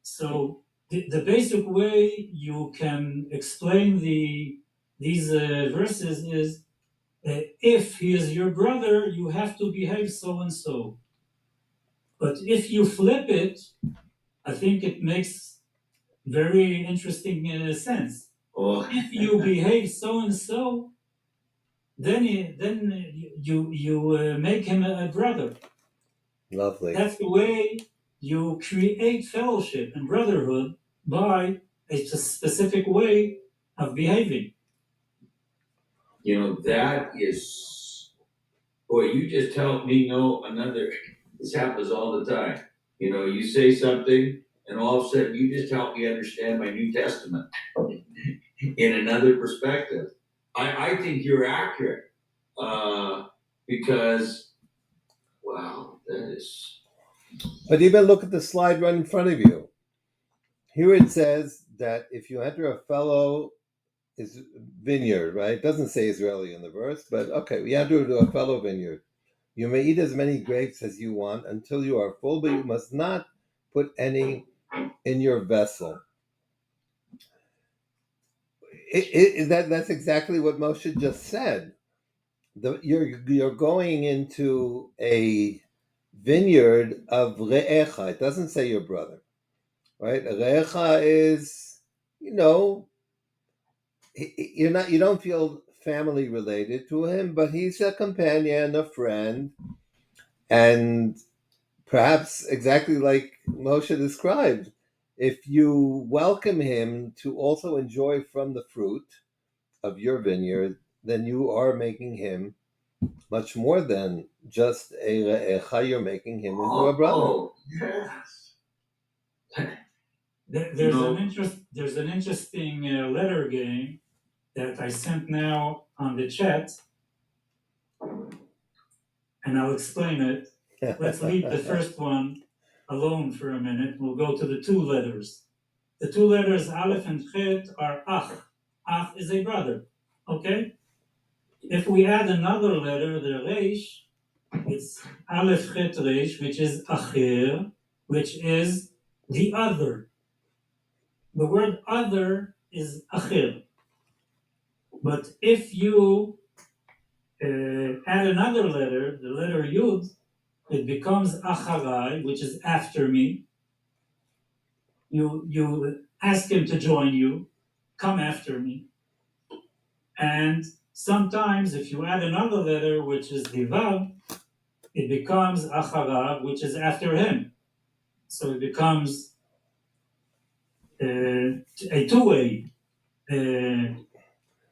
So the basic way you can explain these verses is, if he is your brother, you have to behave so and so. But if you flip it, I think it makes very interesting sense. Oh. If you behave so and so, then you make him a brother. Lovely. That's the way you create fellowship and brotherhood, by a specific way of behaving. You know, that is, boy, you just helped me know another. This happens all the time. You know, you say something and all of a sudden you just help me understand my New Testament in another perspective. I think you're accurate, because, wow, that is. But even look at the slide right in front of you. Here it says that if you enter a fellow vineyard, right? It doesn't say Israeli in the verse, but okay, we enter into a fellow vineyard. You may eat as many grapes as you want until you are full, but you must not put any in your vessel. That's exactly what Moshe just said. You're going into a vineyard of re'echa. It doesn't say your brother, right? Re'echa is, you don't feel family related to him, but he's a companion, a friend, and perhaps exactly like Moshe described, if you welcome him to also enjoy from the fruit of your vineyard, then you are making him much more than just a re'echa. You're making him into a brother. Oh, yes. There's an interesting letter game that I sent now on the chat, and I'll explain it. Let's leave the first one alone for a minute. We'll go to the two letters. The two letters Aleph and Chet are Ach. Ach is a brother, okay? If we add another letter, the Reish, It's Aleph Chet Resh, which is Acher, which is the other. The word other is Acher. But if you add another letter, the letter Yud, it becomes Acharai, which is after me. You ask him to join you, come after me. And sometimes if you add another letter, which is the Vav, it becomes Acharav, which is after him. So it becomes a two-way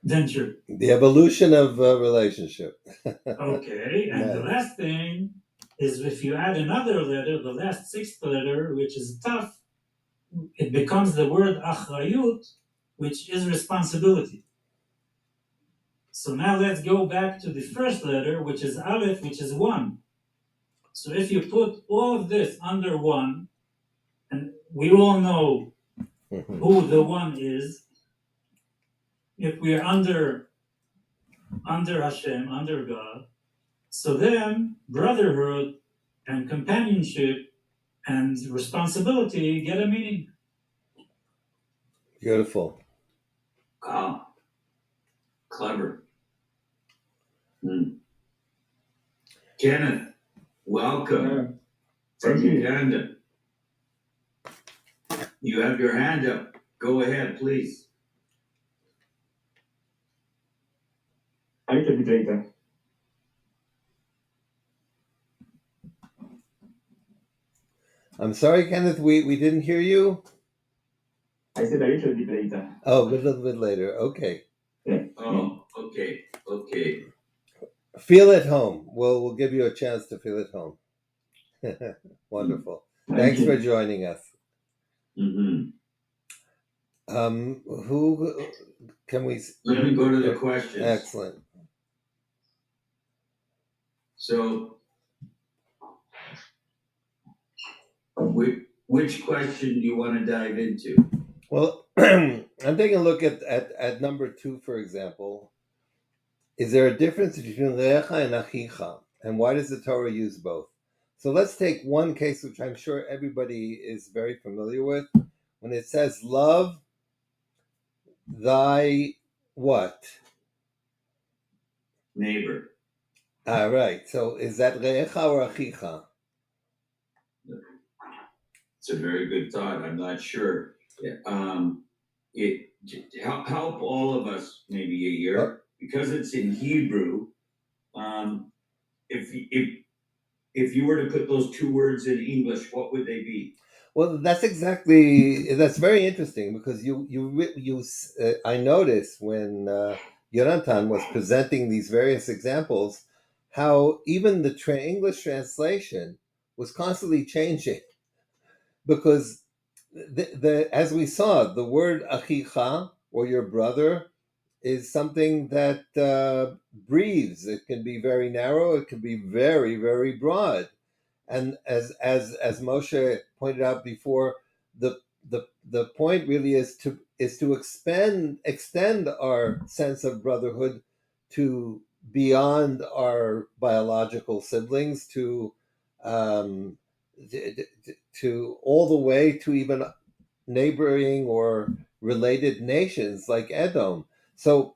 venture. The evolution of relationship. Okay, and the last thing is if you add another letter, the last sixth letter, which is tough, it becomes the word achrayut, which is responsibility. So now let's go back to the first letter, which is aleph, which is one. So if you put all of this under one, and we all know who the one is, if we are under Hashem, under God, so then brotherhood and companionship and responsibility get a meaning. Beautiful. Wow. Clever. Kenneth, welcome from Uganda. You have your hand up. Go ahead, please. Untitled Chapter. I'm sorry, Kenneth, we didn't hear you. I said a little bit later. Oh, a little bit later. Okay. Yeah. Oh, okay. Feel at home. We'll give you a chance to feel at home. Wonderful. Thanks for joining us. Mm-hmm. Who can we? Let me go to the questions. Excellent. So, which question do you want to dive into? Well, I'm taking a look at number 2, for example. Is there a difference between Recha and Achicha? And why does the Torah use both? So let's take one case which I'm sure everybody is very familiar with. When it says, love thy what? Neighbor. Right. So is that Recha or Achicha? It's a very good thought. I'm not sure. It help all of us maybe a year because it's in Hebrew. If you were to put those two words in English, what would they be? Well, that's very interesting because I noticed when Yonatan was presenting these various examples, how even the English translation was constantly changing, because as we saw, the word achicha, or your brother, is something that breathes. It can be very narrow. It can be very, very broad. And as Moshe pointed out before, the point really is to extend our sense of brotherhood to beyond our biological siblings, to all the way to even neighboring or related nations like Edom. So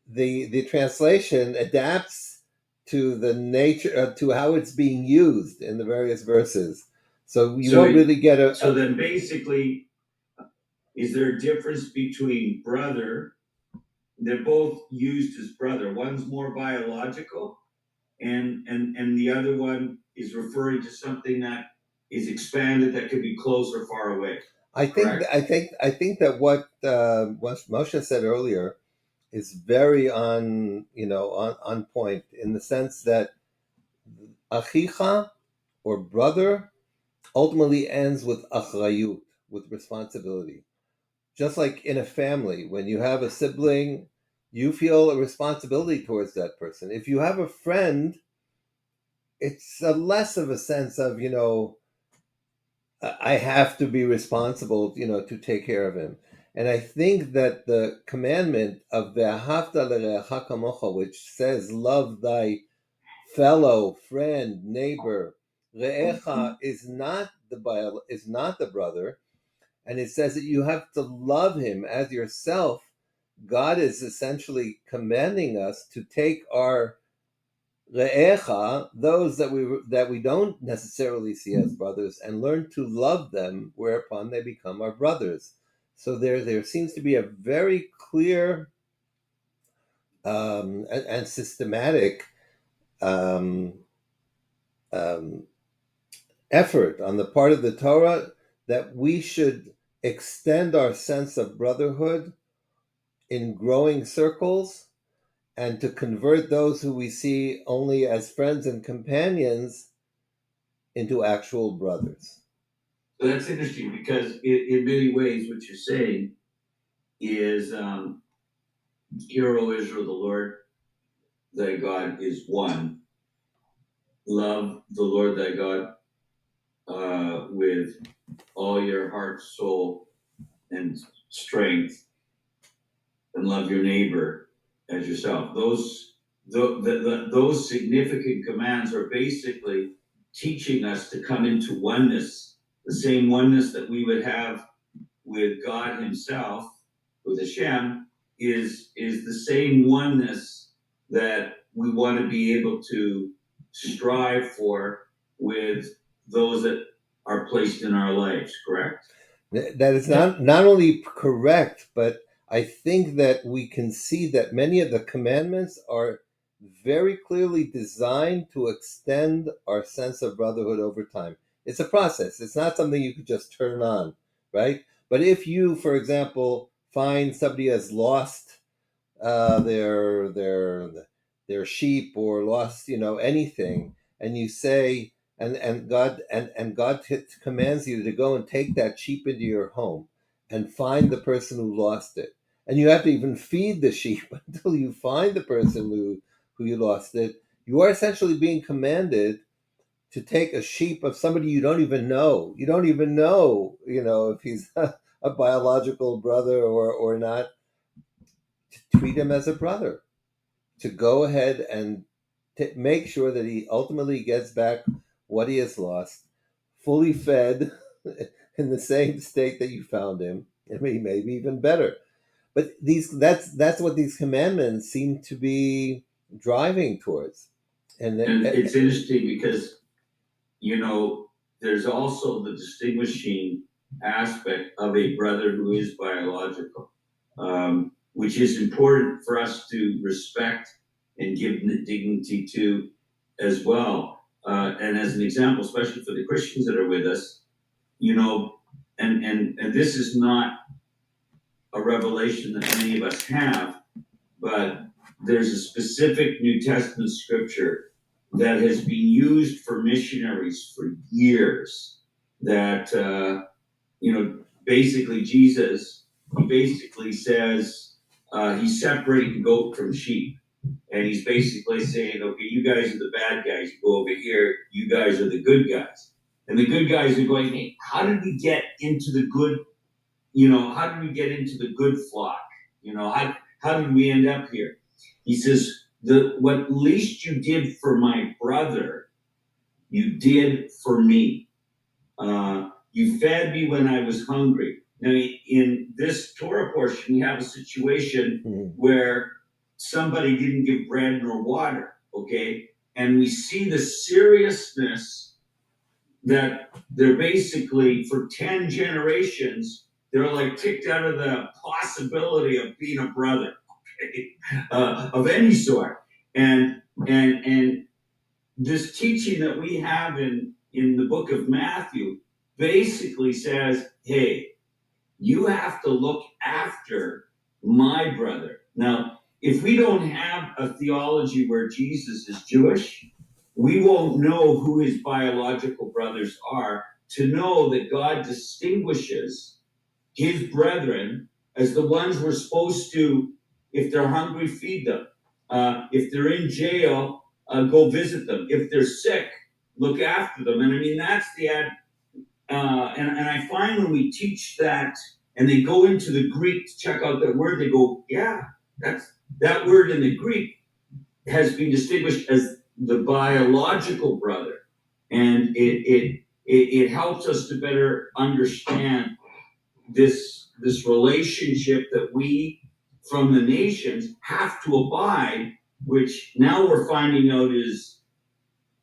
the translation adapts to the nature, to how it's being used in the various verses. So won't really get a. So then basically, is there a difference between brother? They're both used as brother. One's more biological, and the other one is referring to something that is expanded, that could be close or far away. I think that what Moshe said earlier is very on point, in the sense that achicha, or brother, ultimately ends with achrayut, with responsibility. Just like in a family, when you have a sibling, you feel a responsibility towards that person. If you have a friend, it's less of a sense of, I have to be responsible, to take care of him. And I think that the commandment of the Haftorah Reading, which says love thy fellow, friend, neighbor. Re'echa is not the brother, and it says that you have to love him as yourself. God is essentially commanding us to take our re'echa, those that we don't necessarily see as brothers, and learn to love them, whereupon they become our brothers. So there seems to be a very clear and systematic effort on the part of the Torah that we should extend our sense of brotherhood in growing circles, and to convert those who we see only as friends and companions into actual brothers. So that's interesting because in many ways what you're saying is, Hear, O Israel, the Lord thy God is one. Love the Lord thy God with all your heart, soul, and strength, and love your neighbor as yourself. Those significant commands are basically teaching us to come into oneness, the same oneness that we would have with God Himself, with Hashem, is the same oneness that we want to be able to strive for with those that are placed in our lives, correct? That is not only correct, but I think that we can see that many of the commandments are very clearly designed to extend our sense of brotherhood over time. It's a process. It's not something you could just turn on, right? But if you, for example, find somebody has lost their sheep, or lost anything, and you say, and God commands you to go and take that sheep into your home and find the person who lost it, and you have to even feed the sheep until you find the person who you lost it. You are essentially being commanded to take a sheep of somebody you don't even know. You don't even know, if he's a biological brother or not. To treat him as a brother, to go ahead and make sure that he ultimately gets back what he has lost, fully fed, in the same state that you found him, and maybe even better. But that's what these commandments seem to be driving towards. And it's interesting because, there's also the distinguishing aspect of a brother who is biological, which is important for us to respect and give dignity to as well. And as an example, especially for the Christians that are with us, and this is not a revelation that many of us have, but there's a specific New Testament scripture that has been used for missionaries for years, that basically Jesus, he basically says he's separating goat from sheep, and he's basically saying, okay, you guys are the bad guys, you go over here, you guys are the good guys. And the good guys are going, hey, how did we get into the good, how did we get into the good flock? How did we end up here? He says, what least you did for my brother, you did for me. You fed me when I was hungry. Now, in this Torah portion, you have a situation where somebody didn't give bread nor water, okay? And we see the seriousness that they're basically, for 10 generations, they're like kicked out of the possibility of being a brother, okay? Of any sort. And this teaching that we have in the book of Matthew basically says, hey, you have to look after my brother. Now, if we don't have a theology where Jesus is Jewish, we won't know who his biological brothers are, to know that God distinguishes his brethren as the ones we're supposed to, if they're hungry, feed them. If they're in jail, go visit them. If they're sick, look after them. And I mean, that's the and I find when we teach that and they go into the Greek to check out that word, they go, yeah, that word in the Greek has been distinguished as the biological brother, and it helps us to better understand this relationship that we from the nations have to abide, which now we're finding out is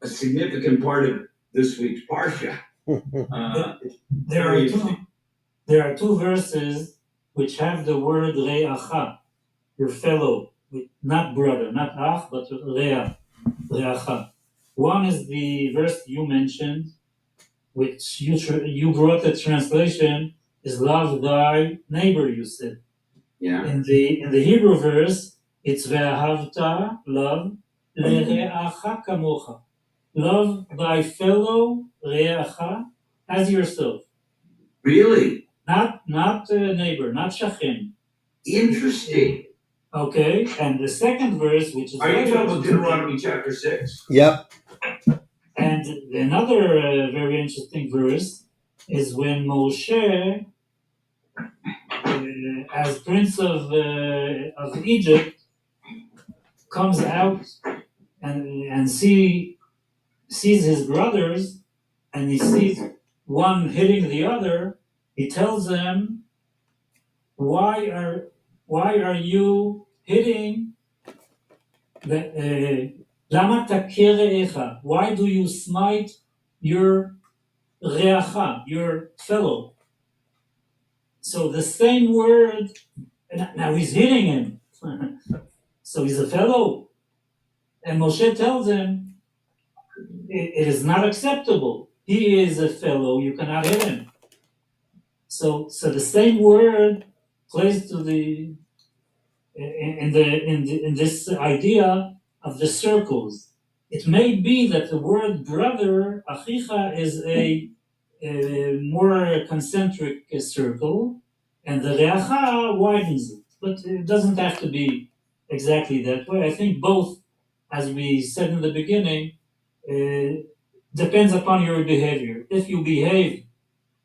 a significant part of this week's parsha. There are two verses which have the word re'acha, your fellow, not brother, not ach, but re'acha. One is the verse you mentioned, which you brought the translation is love thy neighbor, you said. Yeah. In the Hebrew verse, it's ve'ahavta, love, le're'acha kamocha. Love thy fellow re'acha as yourself. Really? Not neighbor, not shachin. Interesting. Okay, and the second verse, which is Are you talking about Deuteronomy chapter 6? Yep. And another very interesting verse is when Moshe, as prince of Egypt, comes out and sees his brothers, and he sees one hitting the other. He tells them, "Why are you hitting lama takeh re'echa? Why do you smite your re'acha, your fellow?" So the same word, now he's hitting him. So he's a fellow. And Moshe tells him, it is not acceptable. He is a fellow, you cannot hit him. So the same word plays to the in this idea of the circles. It may be that the word brother, achicha, is a more concentric circle, and the re'acha widens it. But it doesn't have to be exactly that way. I think both, as we said in the beginning, depends upon your behavior. If you behave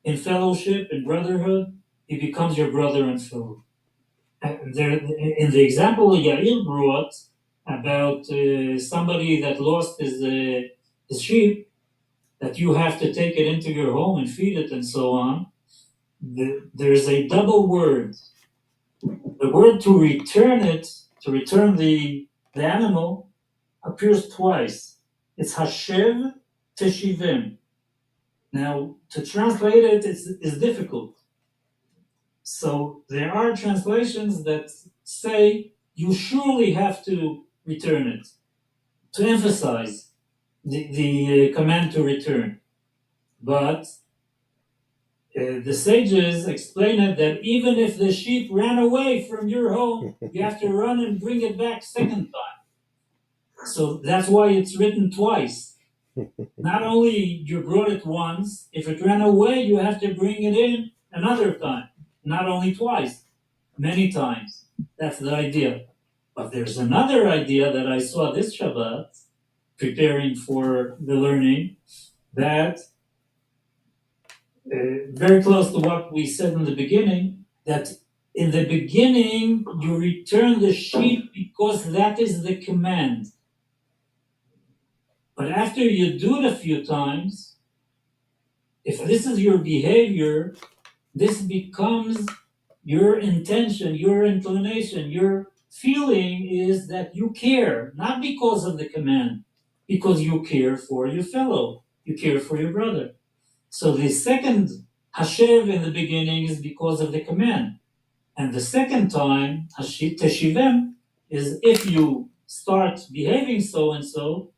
in fellowship, in brotherhood, he becomes your brother and fellow. There, in the example Yair brought about somebody that lost his sheep, that you have to take it into your home and feed it and so on, there's a double word. The word to return it, to return the animal, appears twice. It's hashev teshivim. Now, to translate it is difficult. So there are translations that say you surely have to return it, to emphasize the command to return. But the sages explain it that even if the sheep ran away from your home, you have to run and bring it back second time. So that's why it's written twice. Not only you brought it once, if it ran away, you have to bring it in another time. Not only twice, many times. That's the idea. But there's another idea that I saw this Shabbat, preparing for the learning, that very close to what we said in the beginning, that in the beginning you return the sheep because that is the command. But after you do it a few times, if this is your behavior, this becomes your intention, your inclination, your feeling is that you care, not because of the command, because you care for your fellow, you care for your brother. So the second hashev in the beginning is because of the command. And the second time, teshivem, is if you start behaving so and so,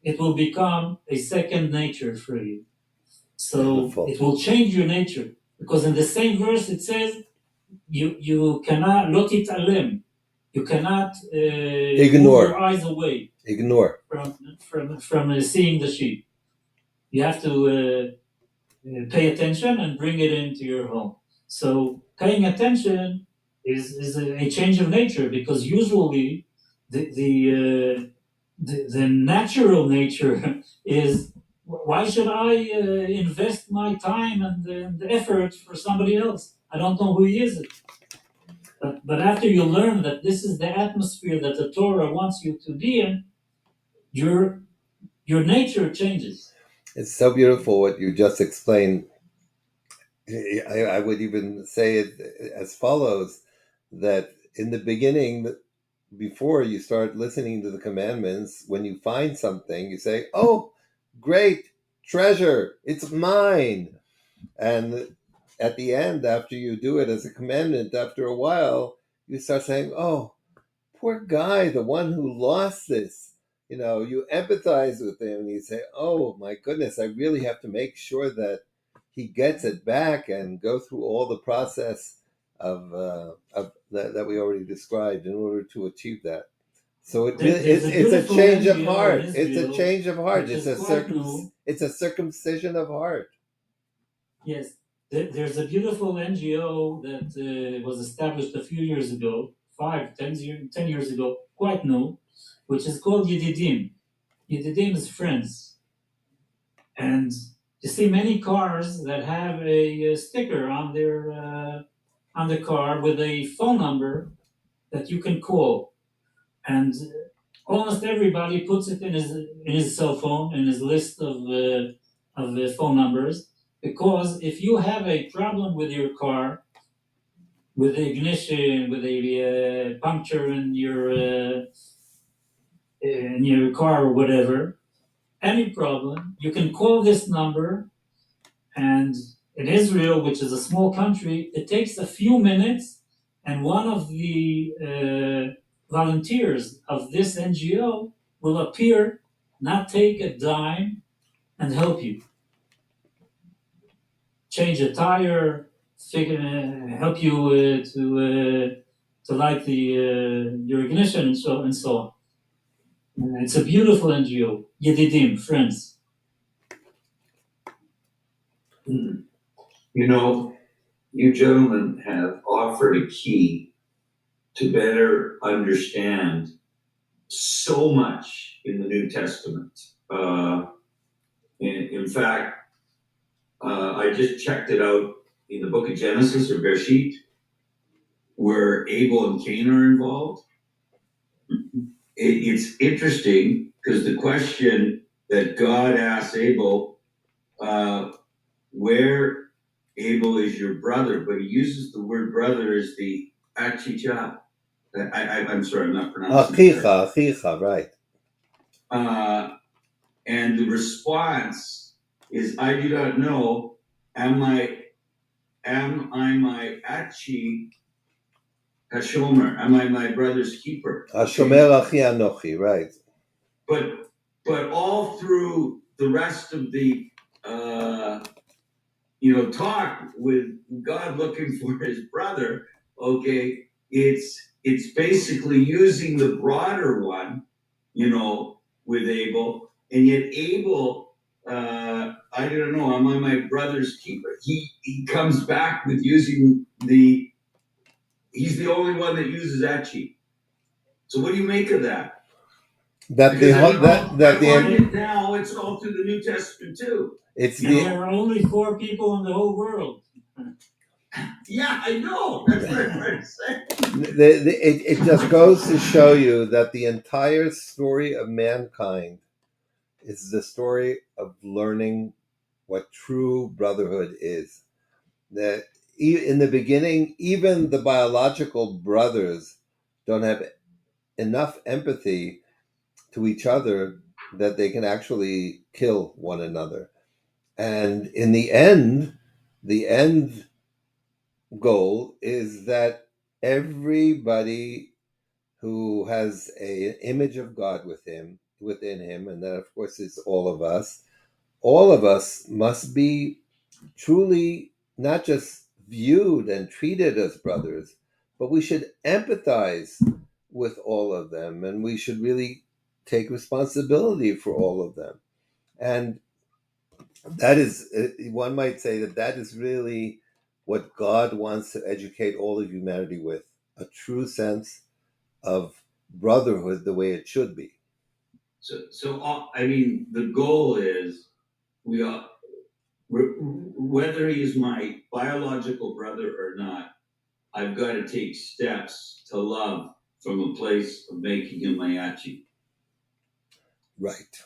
it will become a second nature for you. So it will change your nature. Because in the same verse it says, you cannot lo tit'alem. You cannot Ignore. move your eyes away. Ignore. From seeing the sheep. You have to pay attention and bring it into your home. So paying attention is a change of nature, because usually the natural nature is, why should I invest my time and the effort for somebody else? I don't know who he is. But after you learn that this is the atmosphere that the Torah wants you to be in, your your nature changes. It's so beautiful what you just explained. I would even say it as follows, that in the beginning, before you start listening to the commandments, when you find something, you say, oh, great, treasure, it's mine. And at the end, after you do it as a commandment, after a while, you start saying, oh, poor guy, the one who lost this. You know, you empathize with him and you say, oh my goodness, I really have to make sure that he gets it back and go through all the process of that we already described in order to achieve that. So it really, it's a change of heart. It's a change of heart. It's a circumcision of heart. Yes, there's a beautiful NGO that was established a few years ago, 10 years ago, quite new, which is called Yedidim. Yedidim is friends. And you see many cars that have a sticker on the car with a phone number that you can call. And almost everybody puts it in his cell phone, in his list of phone numbers, because if you have a problem with your car, with the ignition, with a puncture in your car or whatever, any problem, you can call this number. And in Israel, which is a small country, it takes a few minutes, and one of the volunteers of this NGO will appear, not take a dime, and help you. Change a tire, help you to light your ignition and so on. It's a beautiful NGO, Yedidim, friends. You know, you gentlemen have offered a key to better understand so much in the New Testament. In fact, I just checked it out in the book of Genesis or Bereshit, where Abel and Cain are involved. It's interesting because the question that God asks Abel, where Abel is your brother, but he uses the word brother as the achicha. I'm sorry, I'm not pronouncing it. Achicha, right. And the response is, I do not know, am I my achi hashomer? Am I my brother's keeper? Hashomer achi anochi, right. But all through the rest of the talk with God looking for his brother, okay, it's basically using the broader one, with Abel, and yet Abel, I don't know, am I my brother's keeper? He comes back with using he's the only one that uses achi. So what do you make of that? Now it's all through the New Testament too. There are only 4 people in the whole world. Yeah, I know. That's what I'm trying to say. It just goes to show you that the entire story of mankind is the story of learning what true brotherhood is. That in the beginning, even the biological brothers don't have enough empathy to each other that they can actually kill one another. And in the end goal is that everybody who has an image of God within him, and that of course is all of us must be truly not just viewed and treated as brothers, but we should empathize with all of them, and we should really take responsibility for all of them. And that is, one might say that is really what God wants to educate all of humanity with, a true sense of brotherhood the way it should be. So I mean, the goal is whether he is my biological brother or not, I've got to take steps to love from a place of making him my achi. Right.